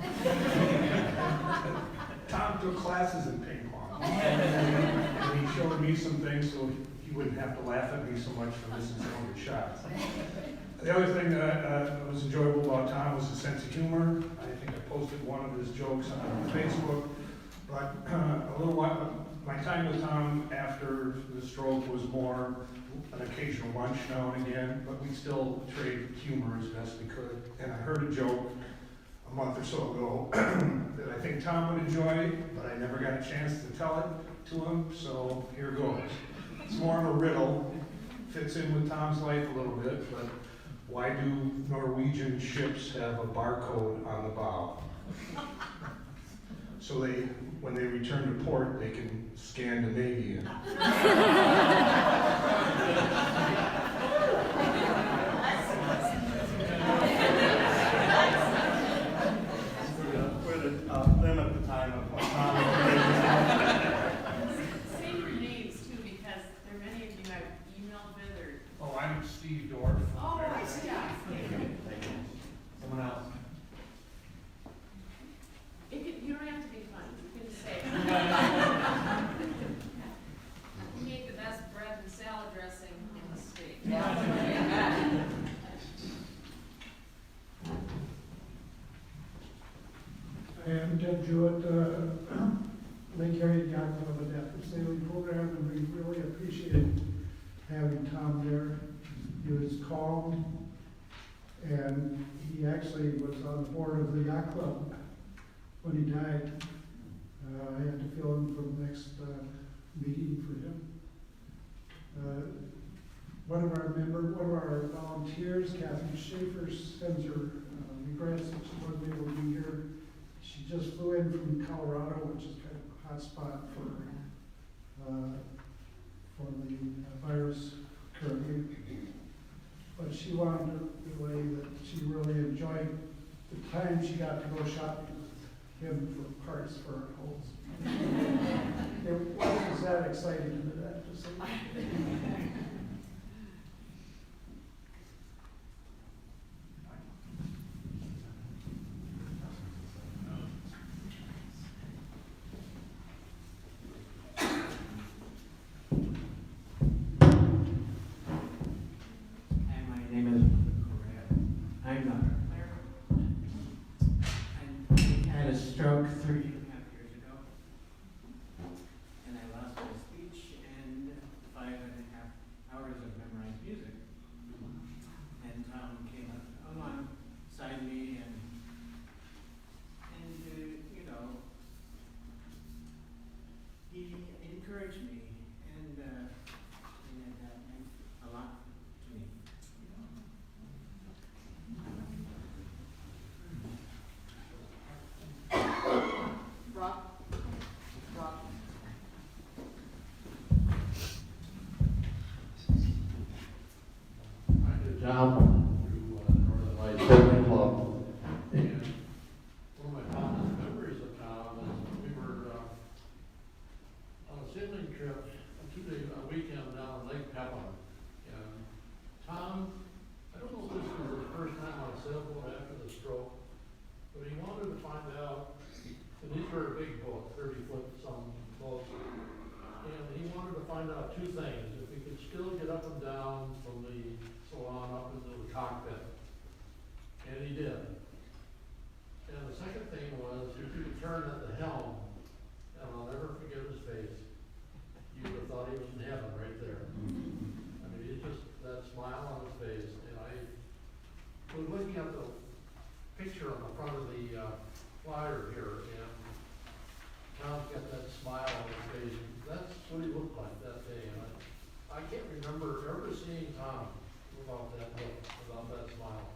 H: Tom took classes in ping pong, and he showed me some things so he wouldn't have to laugh at me so much for missing some good shots. The other thing that was enjoyable about Tom was his sense of humor. I think I posted one of his jokes on Facebook, but a little while, my time with Tom after the stroke was more an occasional lunch now and again, but we still trade humor as best we could. And I heard a joke a month or so ago that I think Tom would enjoy, but I never got a chance to tell it to him, so here goes. It's more of a riddle, fits in with Tom's life a little bit, but why do Norwegian ships have a barcode on the bow? So when they return to port, they can Scandinavian.
E: For the limit the time of Tom.
D: Say your names too, because there are many of you I've emailed with or.
H: Oh, I'm Steve Dorff.
D: Oh, I see.
E: Someone else?
D: You don't have to be funny, you can say.
A: You make the best bread and salad dressing in the state.
I: I'm Deb Jewett, Lake Area Yacht Club Adaptive Sailing Program, and we really appreciated having Tom there. He was calm, and he actually was on the board of the yacht club when he died. I had to fill in for the next meeting for him. One of our volunteers, Kathy Schaefer, sends her regrets that she wasn't able to be here. She just flew in from Colorado, which is kind of a hot spot for the virus currently. But she wanted to relay that she really enjoyed the time she got to go shopping with him for parts for our homes. It wasn't that exciting to that, just
J: I had a stroke 3.5 years ago, and I lost my speech, and 5.5
K: John through Northern Lights Family Club. And one of my fondest memories of Tom is we were on a sailing trip, a weekend down in Lake Pepin. And Tom, I don't know if this was his first time on a sailboat after the stroke, but he wanted to find out, and these were a big boat, 30-foot some boats, and he wanted to find out two things: if he could still get up and down from the salon up into the cockpit, and he did. And the second thing was, if you could turn at the helm, and I'll never forget his face, you would have thought he was in heaven right there. I mean, he just, that smile on his face, and I was looking at the picture on the front of the flyer here, and Tom's got that smile on his face, and that's what he looked like that day, and I can't remember ever seeing Tom without that look, without that smile.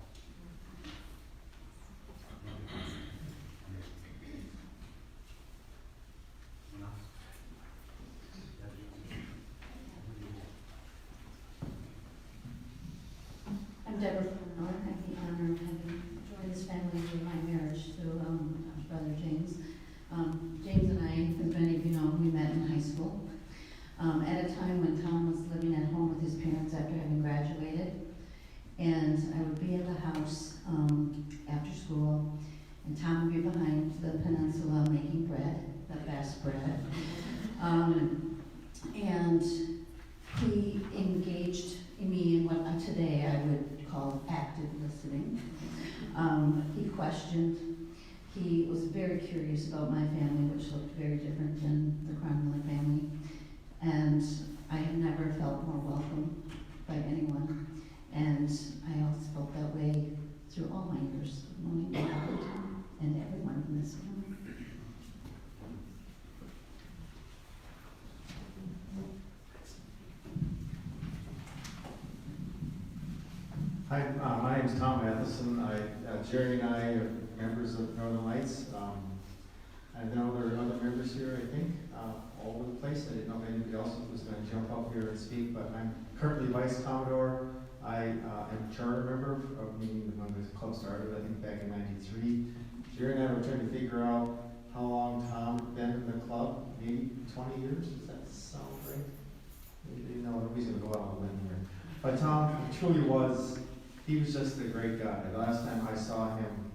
L: I'm Deborah Cronmiller. I have the honor of having joined this family through my marriage to Brother James. James and I, as many of you know, we met in high school at a time when Tom was living at home with his parents after having graduated. And I would be in the house after school, and Tom would be behind the peninsula making bread, the best bread. And he engaged me in what today I would call active listening. He questioned. He was very curious about my family, which looked very different than the Cronmiller family. And I have never felt more welcome by anyone. And I also felt that way through all my years of knowing Robert and everyone in this family.
M: Hi, my name's Tom Matheson. Jerry and I are members of Northern Lights. I know there are other members here, I think, all over the place. I didn't know if anybody else was going to jump up here and speak, but I'm currently Vice Commodore. I am a charter member of meeting when the club started, I think back in '93. Jerry and I were trying to figure out how long Tom had been in the club, maybe 20 years, does that sound right? Maybe, no, nobody's going to go out on a limb here. But Tom truly was, he was just a great guy. The last time I saw him,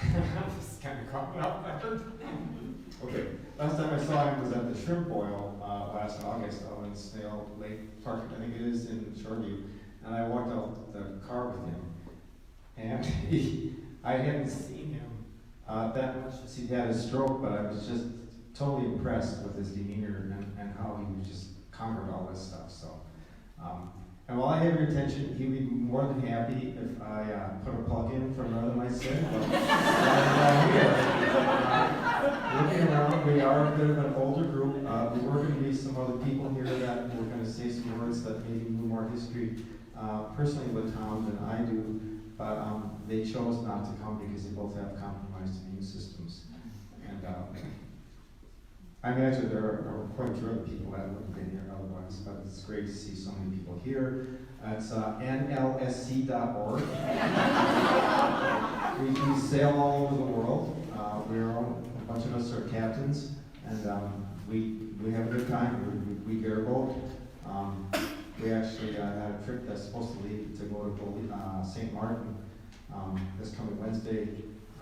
M: I'm just kind of caught up. Okay, last time I saw him was at the shrimp boil last August out in Snail Lake Park, I think it is in Shoreview, and I walked out the car with him, and I hadn't seen him that much since he had his stroke, but I was just totally impressed with his demeanor and how he just conquered all this stuff. So, and while I have your attention, he'd be more than happy if I put a plug in for Northern Lights City. Looking around, we are a bit of an older group. There were going to be some other people here that were going to say some words that maybe knew more history personally with Tom than I do, but they chose not to come because they both have compromised immune systems. And I imagine there are quite a few other people that wouldn't have been here otherwise, but it's great to see so many people here. It's nlsc.org. we sail all over the world. A bunch of us are captains, and we have a good time. We get a boat. We actually had a trip that's supposed to leave to go to St. Martin this coming Wednesday.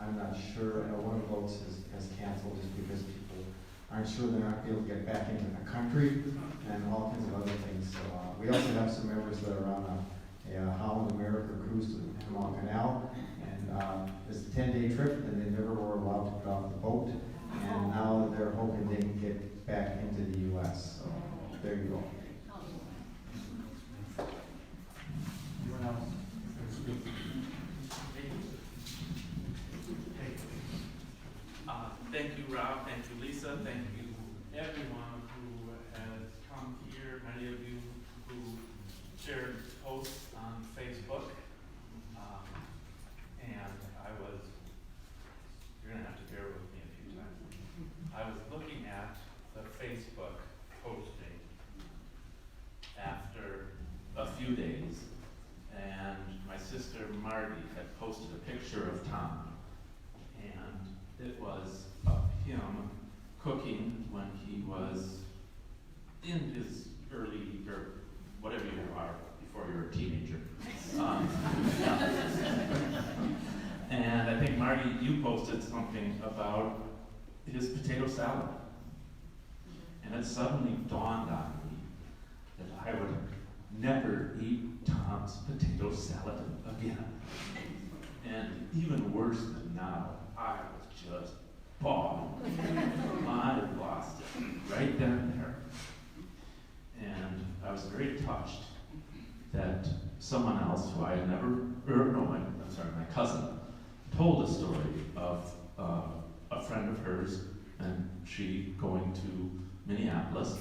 M: I'm not sure. I know one of the boats has canceled just because people aren't sure they're not able to get back into the country and all kinds of other things. So we also have some members that are on a Holland America cruise to the Panama Canal, and it's a 10-day trip, and they never were allowed to get off the boat, and now they're hoping they can get back into the U.S. So there you go.
E: Anyone else?
N: Thank you, Rob. Thank you, Lisa. Thank you, everyone who has come here. Many of you who shared posts on Facebook. And you're going to have to bear with me a few times. I was looking at the Facebook posting few days, and my sister Marty had posted a picture of Tom, and it was of him cooking when he was in his early, or whatever you are, before you're a teenager. And I think, Marty, you posted something about his potato salad. And it suddenly dawned on me that I would never eat Tom's potato salad again. And even worse than now, I was just bawling. I lost it right then and there. And I was very touched that someone else who I had never, my cousin, told a story of a friend of hers and she going to Minneapolis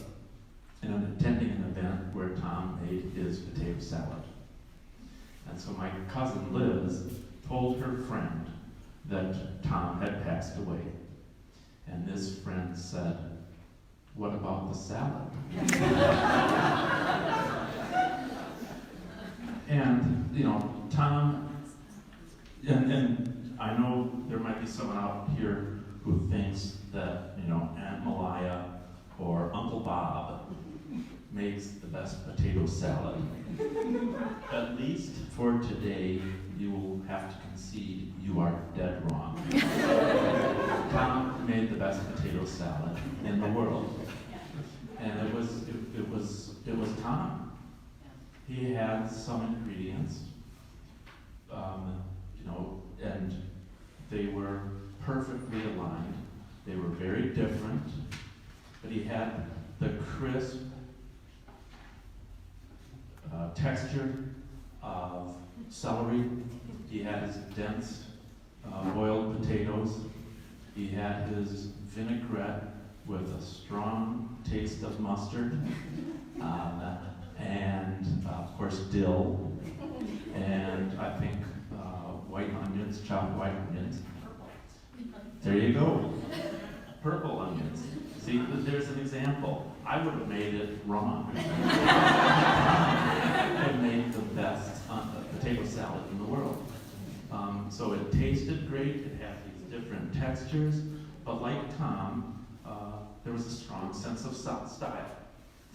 N: and attending an event where Tom made his potato salad. And so my cousin Liz told her friend that Tom had passed away. And this friend said, "What about the salad?" And, you know, Tom, and I know there might be someone out here who thinks that, you know, Aunt Malaya or Uncle Bob makes the best potato salad. At least for today, you will have to concede you are dead wrong. Tom made the best potato salad in the world. And it was Tom. He had some ingredients, and they were perfectly aligned. They were very different, but he had the crisp texture of celery. He had his dense boiled potatoes. He had his vinaigrette with a strong taste of mustard, and of course dill, and I think white onions, chopped white onions. There you go. Purple onions. See, there's an example. I would have made it wrong. I have made the best potato salad in the world. So it tasted great. It had these different textures, but like Tom, there was a strong sense of style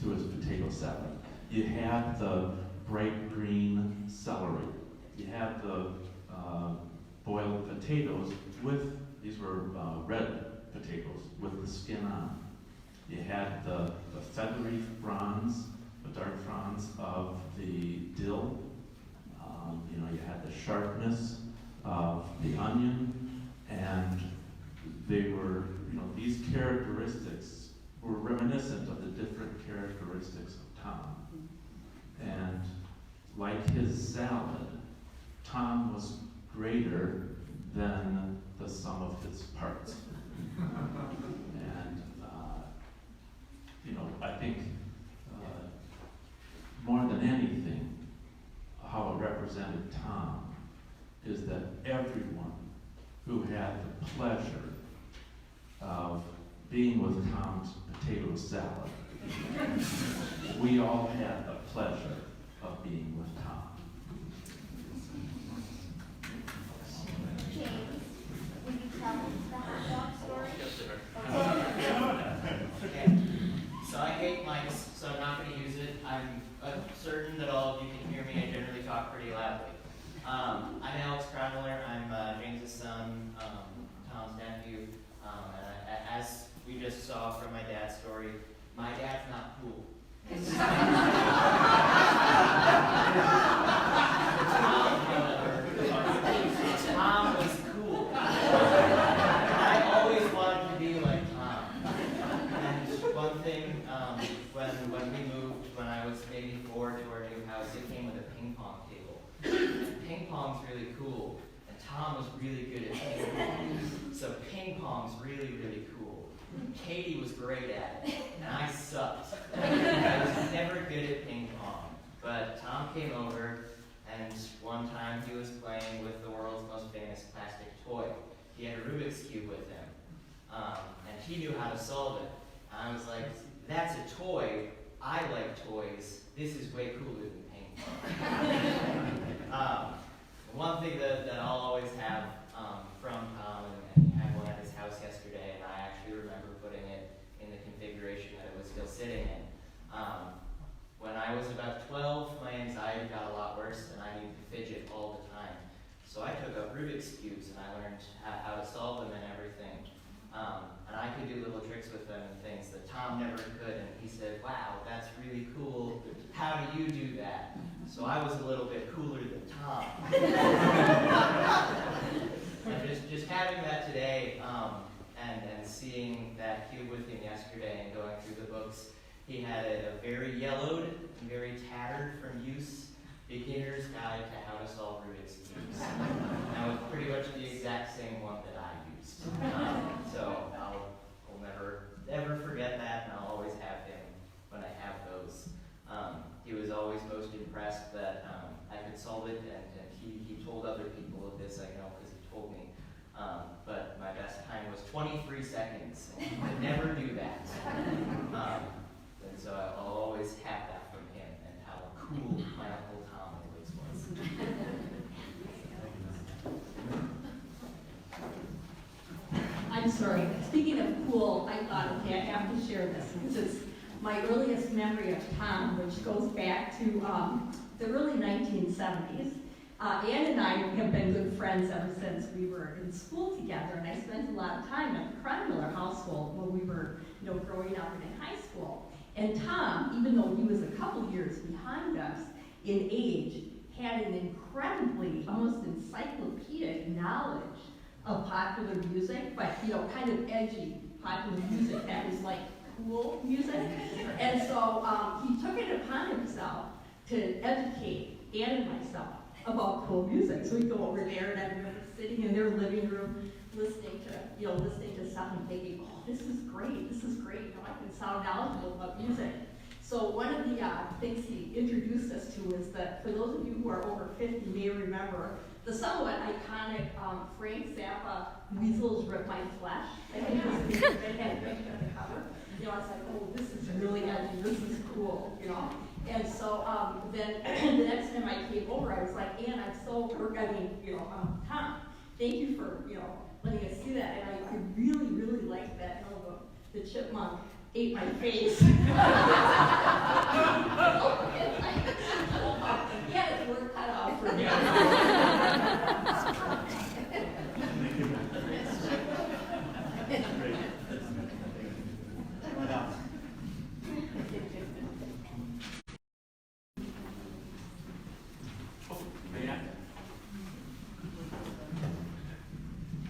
N: to his potato salad. You had the bright green celery. You had the boiled potatoes with, these were red potatoes with the skin on. You had the feathery fronds, the dark fronds of the dill. You had the sharpness of the onion, and they were, these characteristics were reminiscent of the different characteristics of Tom. And like his salad, Tom was greater than the sum of his parts. And, I think more than anything, how it represented Tom is that everyone who had the pleasure of being with Tom's potato salad, we all had the pleasure of being with Tom.
F: James, will you tell us the hot dog story?
O: Okay. So I hate mics, so I'm not going to use it. I'm certain that all of you can hear me. I generally talk pretty loudly. I'm Alex Cronmiller. I'm James's son, Tom's nephew. As we just saw from my dad's story, my dad's not cool. Tom was cool. I always wanted to be like Tom. And one thing, when we moved, when I was maybe 4, to our new house, it came with a ping pong table. And ping pong's really cool, and Tom was really good at ping pong. So ping pong's really, really cool. Katie was great at it, and I sucked. I was never good at ping pong. But Tom came over, and one time he was playing with the world's most famous plastic toy. He had a Rubik's Cube with him, and he knew how to solve it. And I was like, that's a toy. I like toys. This is way cooler than ping pong. course, and I needed to fidget all the time. So I took up Rubik's Cubes, and I learned how to solve them and everything. And I could do little tricks with them and things that Tom never could, and he said, wow, that's really cool. How do you do that? So I was a little bit cooler than Tom. And just having that today, and seeing that cube with him yesterday and going through the books, he had a very yellowed and very tattered from use beginner's guide to how to solve Rubik's Cubes. That was pretty much the exact same one that I used. So I'll never ever forget that, and I'll always have him when I have those. He was always most impressed that I could solve it, and he told other people of this, I know, because he told me. But my best time was 23 seconds, and he could never do that. And so I'll always have that from him, and how cool my Uncle Tom always was.
P: I'm sorry. Speaking of cool, I thought, okay, I have to share this because it's my earliest memory of Tom, which goes back to the early 1970s. Ann and I have been good friends ever since we were in school together, and I spent a lot of time at the Cronmiller household when we were, growing up and in high school. And Tom, even though he was a couple years behind us in age, had an incredibly, almost encyclopedic knowledge of popular music, but kind of edgy popular music that was like cool music. And so he took it upon himself to educate Ann and myself about cool music. So we'd go over there, and I remember sitting in their living room listening to stuff and thinking, oh, this is great, I can sound knowledgeable about music. So one of the things he introduced us to is that, for those of you who are over 50 may remember the somewhat iconic Frank Zappa, Weasels Rip My Flesh. I think it was the that had a picture on the cover. I was like, oh, this is really edgy, this is cool, And so then the next time I came over, I was like, Ann, Tom, thank you for, letting us see that. And I really, really liked that, the chipmunk ate my face. Yeah, it's work cut out for me.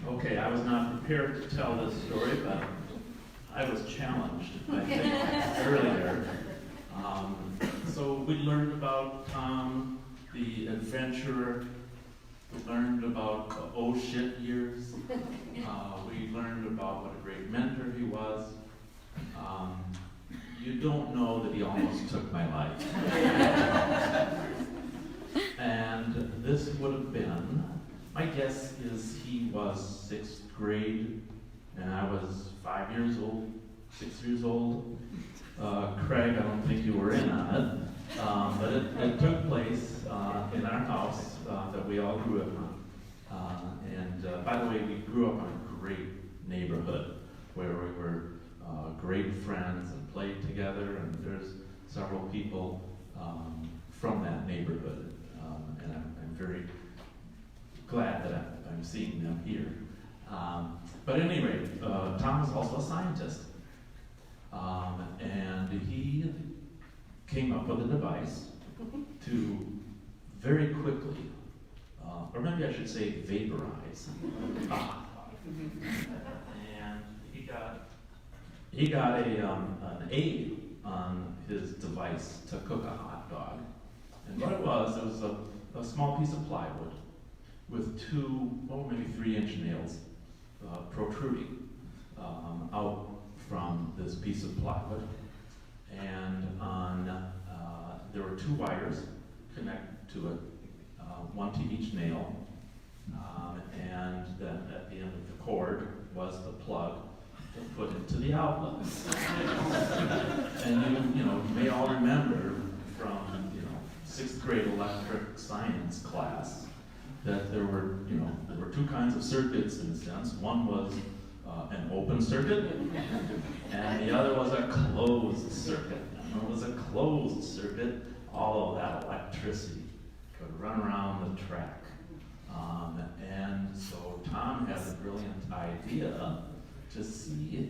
N: Okay, I was not prepared to tell this story, but I was challenged, I think, earlier. So we learned about Tom, the adventurer. We learned about the oh shit years. We learned about what a great mentor he was. You don't know that he almost took my life. And this would have been, my guess is he was 6th grade, and I was 5 years old, 6 years old. Craig, I don't think you were in on it, but it took place in our house that we all grew up on. And by the way, we grew up in a great neighborhood where we were great friends and played together, and there's several people from that neighborhood, and I'm very glad that I'm seeing them here. But at any rate, Tom was also a scientist, and he came up with a device to very quickly, or maybe I should say vaporize. And he got an A on his device to cook a hot dog. And what it was a small piece of plywood with 2, maybe 3-inch nails protruding out from this piece of plywood. And there were 2 wires connected to it, one to each nail. And then at the end of the cord was the plug to put into the outlet. And you may all remember from 6th grade electric science class that there were 2 kinds of circuits in a sense. One was an open circuit, and the other was a closed circuit. And when it was a closed circuit, all of that electricity could run around the track. And so Tom has a brilliant idea to see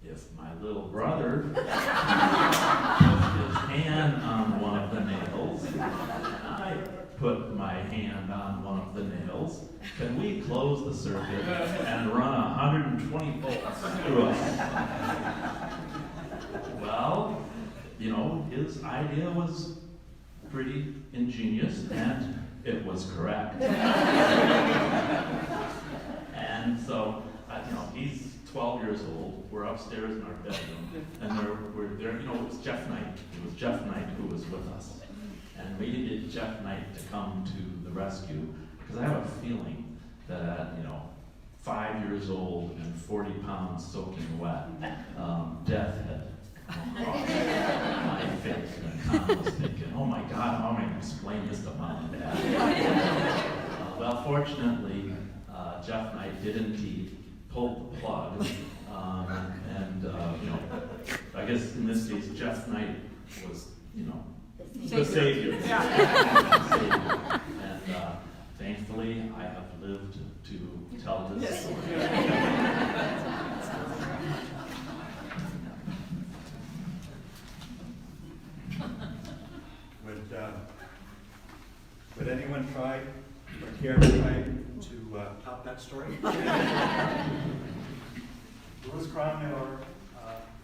N: if my little brother puts his hand on one of the nails, and I put my hand on one of the nails, can we close the circuit and run 120 volts through us? Well, his idea was pretty ingenious, and it was correct. And so, he's 12 years old. We're upstairs in our bedroom, and we're there. It was Jeff Knight. It was Jeff Knight who was with us, and we needed Jeff Knight to come to the rescue because I have a feeling that 5 years old and 40 pounds soaking wet, death had my face, and Tom was thinking, oh my God, how am I going to explain this to Mom and Dad? Well, fortunately, Jeff Knight did indeed pull the plug, and I guess in this case, Jeff Knight was, the savior. Yeah. And thankfully, I have lived to tell this story.
E: Would anyone try or care to try to top that story? Whitmore Cronmiller,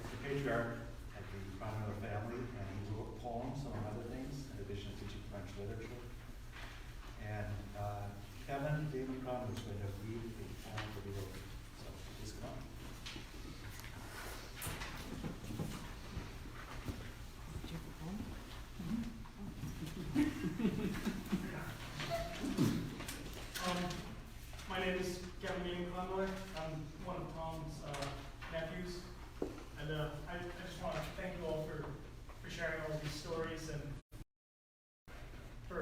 E: the patriarch of the Cronmiller family, and he wrote poems, among other things, in addition to teaching French literature. And Kevin David Cronmiller is going to read the poem that he wrote. So please come on.
Q: My name is Kevin David Cronmiller. I'm one of Tom's nephews, and I just want to thank you all for sharing all these stories and for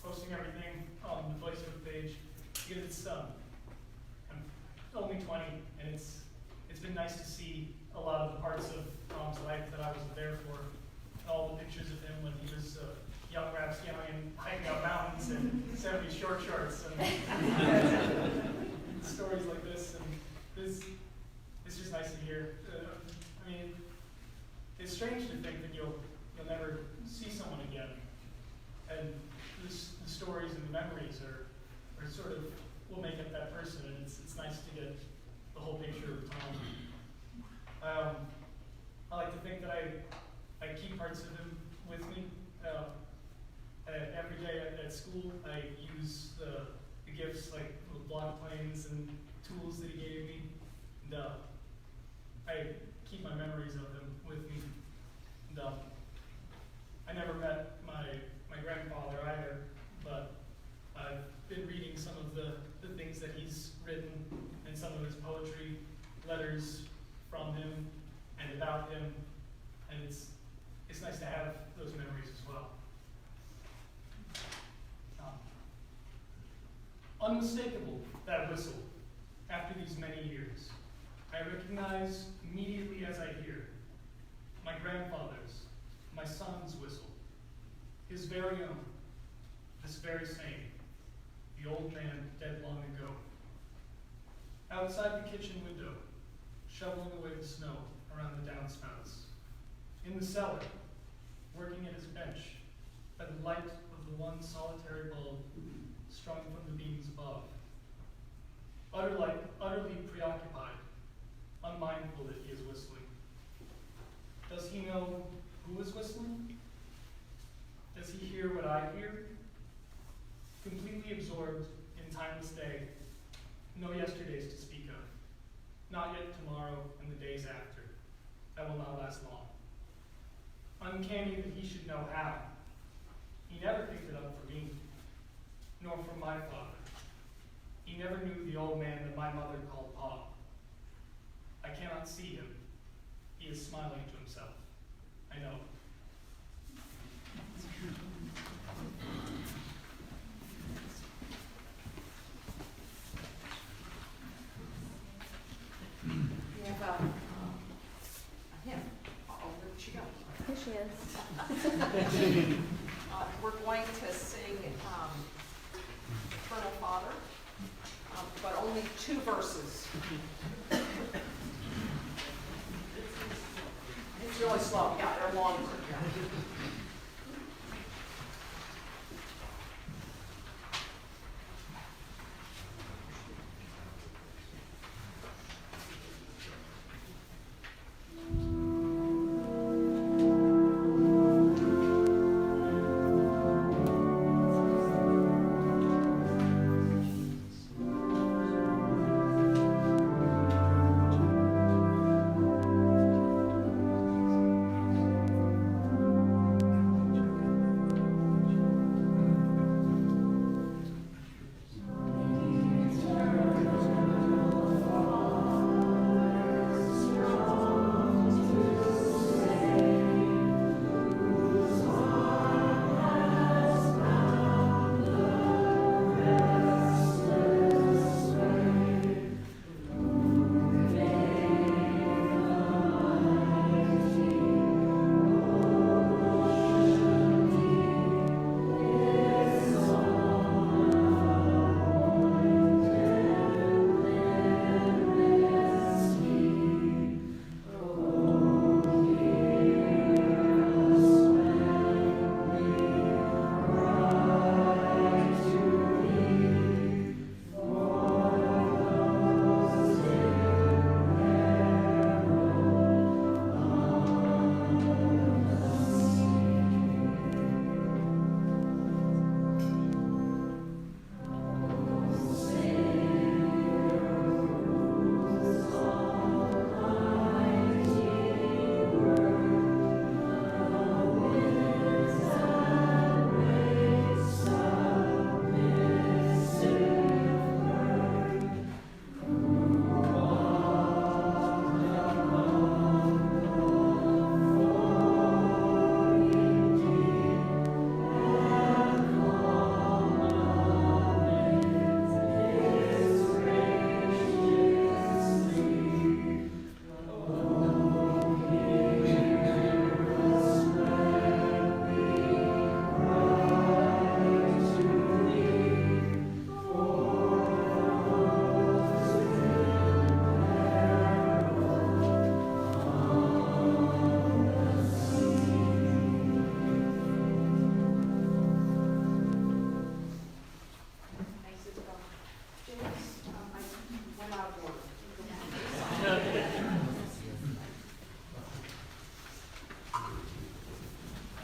Q: posting everything on the Facebook page. Because it's I'm only 20, and it's been nice to see a lot of the parts of Tom's life that I wasn't there for. All the pictures of him when he was young rapscallion hiking up mountains in 70s short shorts and stories like this, and it's just nice to hear. I mean, it's strange to think that you'll never see someone again, and the stories and the memories are sort of will make up that person, and it's nice to get the whole picture of Tom. I like to think that I keep parts of him with me. Every day at school, I use the gifts like little block planes and tools that he gave me. And I keep my memories of him with me. And I never met my grandfather either, but I've been reading some of the things that he's written and some of his poetry, letters from him and about him, and it's nice to have those memories as well. Unmistakable, that whistle, after these many years. I recognize immediately as I hear my grandfather's, my son's whistle, his very own, this very same, the old man dead long ago. Outside the kitchen window, shoveling away the snow around the downspouts. In the cellar, working at his bench, by the light of the one solitary bulb strung from the beams above. Utterly preoccupied, unmindful that he is whistling. Does he know who is whistling? Does he hear what I hear? Completely absorbed in timeless day, no yesterdays to speak of. Not yet tomorrow and the days after. That will not last long. Uncanny that he should know how. He never picked it up for me, nor for my father. He never knew the old man that my mother called Pa. I cannot see him. He is smiling to himself. I know.
B: We have a hymn. Oh, where'd she go?
A: Here she is.
B: We're only 2 verses. It's really slow, yeah, they're longer. Yeah.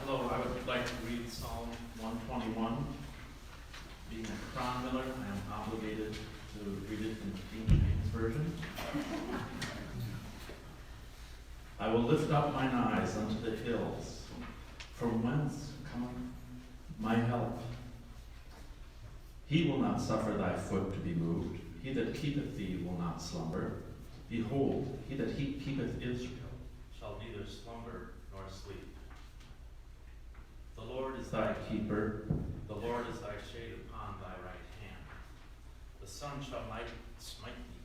N: Hello, I would like to read Psalm 121. Being a Cronmiller, I am obligated to read it in the King James Version. I will lift up mine eyes unto the hills. From whence cometh my help? He will not suffer thy foot to be moved. He that keepeth thee will not slumber. Behold, he that keepeth Israel shall neither slumber nor sleep. The Lord is thy keeper. The Lord is thy shade upon thy right hand. The sun shall not smite thee.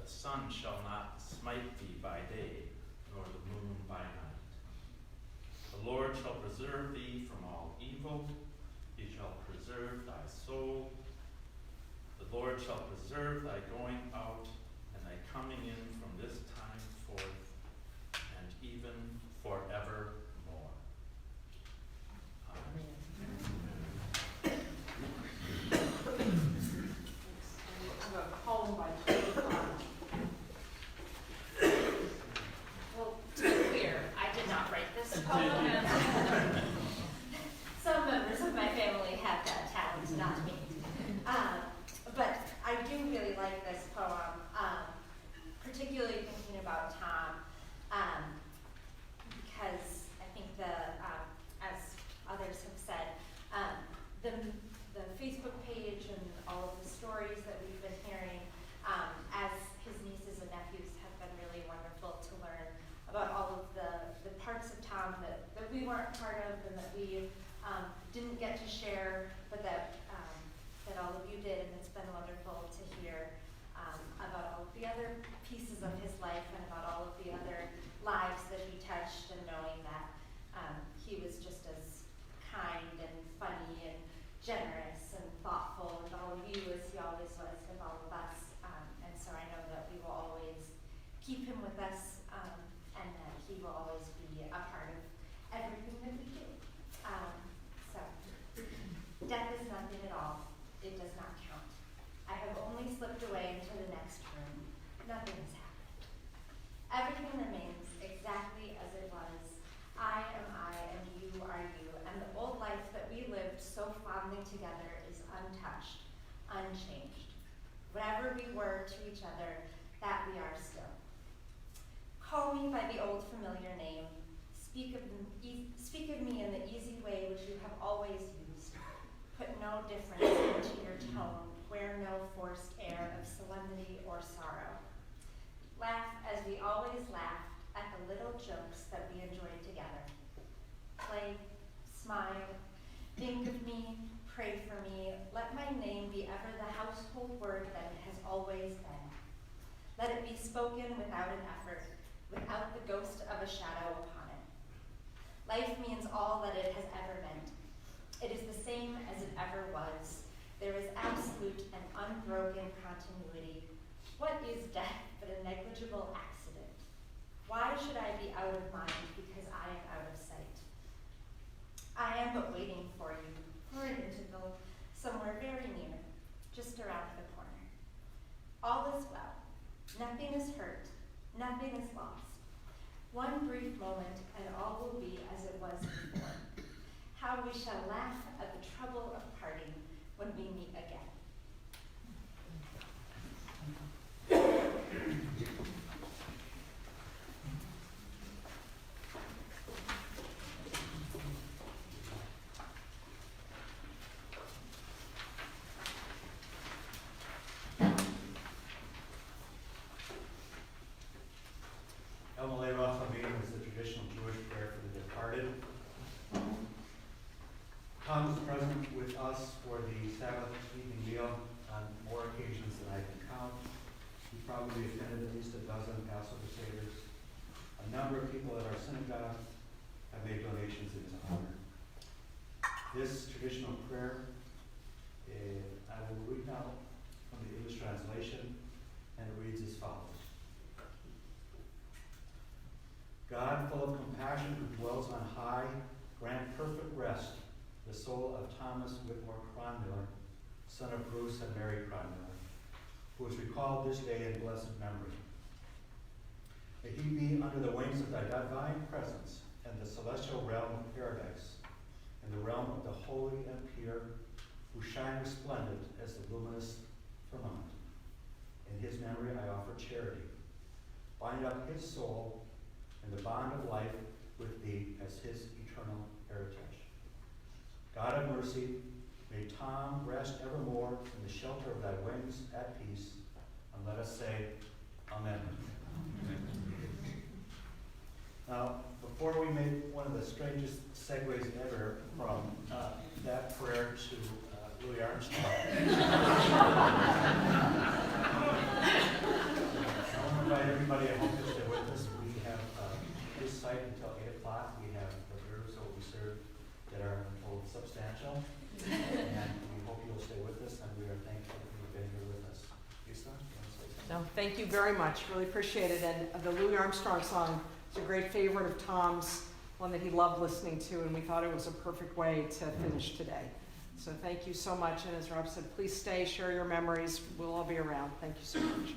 N: The sun shall not smite thee by day, nor the moon by night. The Lord shall preserve thee from all evil. He shall preserve thy soul. The Lord shall preserve thy going out and thy coming in from this time forth and even forevermore. Amen.
B: I'm going to call him by
R: Well, to be clear, I did not write this poem. Some members of my family have that talent, not me. But I do really like this poem, particularly thinking about Tom, because I think as others have said, the Facebook page and all of the stories that we've been hearing as his nieces and nephews have been really wonderful to learn about all of the parts of Tom that we weren't part of and that we didn't get to share, but that all of you did, and it's been wonderful to hear about all of the other pieces of his life and about all of the other lives that he touched, and knowing that he was just as kind and funny and generous and thoughtful with all of you as he always was with all of us. death is nothing at all. It does not count. I have only slipped away into the next room. Nothing has happened. Everything remains exactly as it was. I am I, and you are you, and the old life that we lived so fondly together is untouched, unchanged. Whatever we were to each other, that we are still. Call me by the old familiar name. Speak of me in the easy way which you have always used. Put no difference into your tone. Wear no forced air of solemnity or sorrow. Laugh as we always laughed at the little jokes that we enjoyed together. Play, smile, think of me, pray for me. Let my name be ever the household word that it has always been. Let it be spoken without an effort, without the ghost of a shadow upon it. Life means all that it has ever meant. It is the same as it ever was. There is absolute and unbroken continuity. What is death but a negligible accident? Why should I be out of mind because I am out of sight? I am but waiting for you, for an interval, somewhere very near, just around the corner. All is well. Nothing is hurt. Nothing is lost. One brief moment and all will be as it was before. How we shall laugh at the trouble of parting when we meet again.
E: is the traditional Jewish prayer for the departed. Tom is present with us for the Sabbath evening meal on more occasions than I can count. He probably attended at least a dozen Passover Seder's. A number of people at our synagogue have made donations in his honor. This traditional prayer, I will read now from the English translation, and it reads as follows. God, full of compassion, who dwells on high, grant perfect rest the soul of Thomas Whitmore Cronmiller, son of Bruce and Mary Cronmiller, who is recalled this day in blessed memory. May he be under the wings of thy divine presence and the celestial realm of paradise, and the realm of the holy and pure, who shine resplendent as the luminous firmament. In his memory I offer charity. Bind up his soul in the bond of life with thee as his eternal heritage. God of mercy, may Tom rest evermore in the shelter of thy wings at peace, and let us say, Amen. Now, before we make one of the strangest segues ever from that prayer to Louis Armstrong, I want to invite everybody at home to stay with us. We have this site until 8 o'clock. We have the herbs that will be served that are both substantial, and we hope you'll stay with us, and we are thankful that you've been here with us. Lisa, you want to say something?
B: No, thank you very much. Really appreciate it. And the Louis Armstrong song is a great favorite of Tom's, one that he loved listening to, and we thought it was a perfect way to finish today. So thank you so much. And as Rob said, please stay, share your memories. We'll all be around. Thank you so much.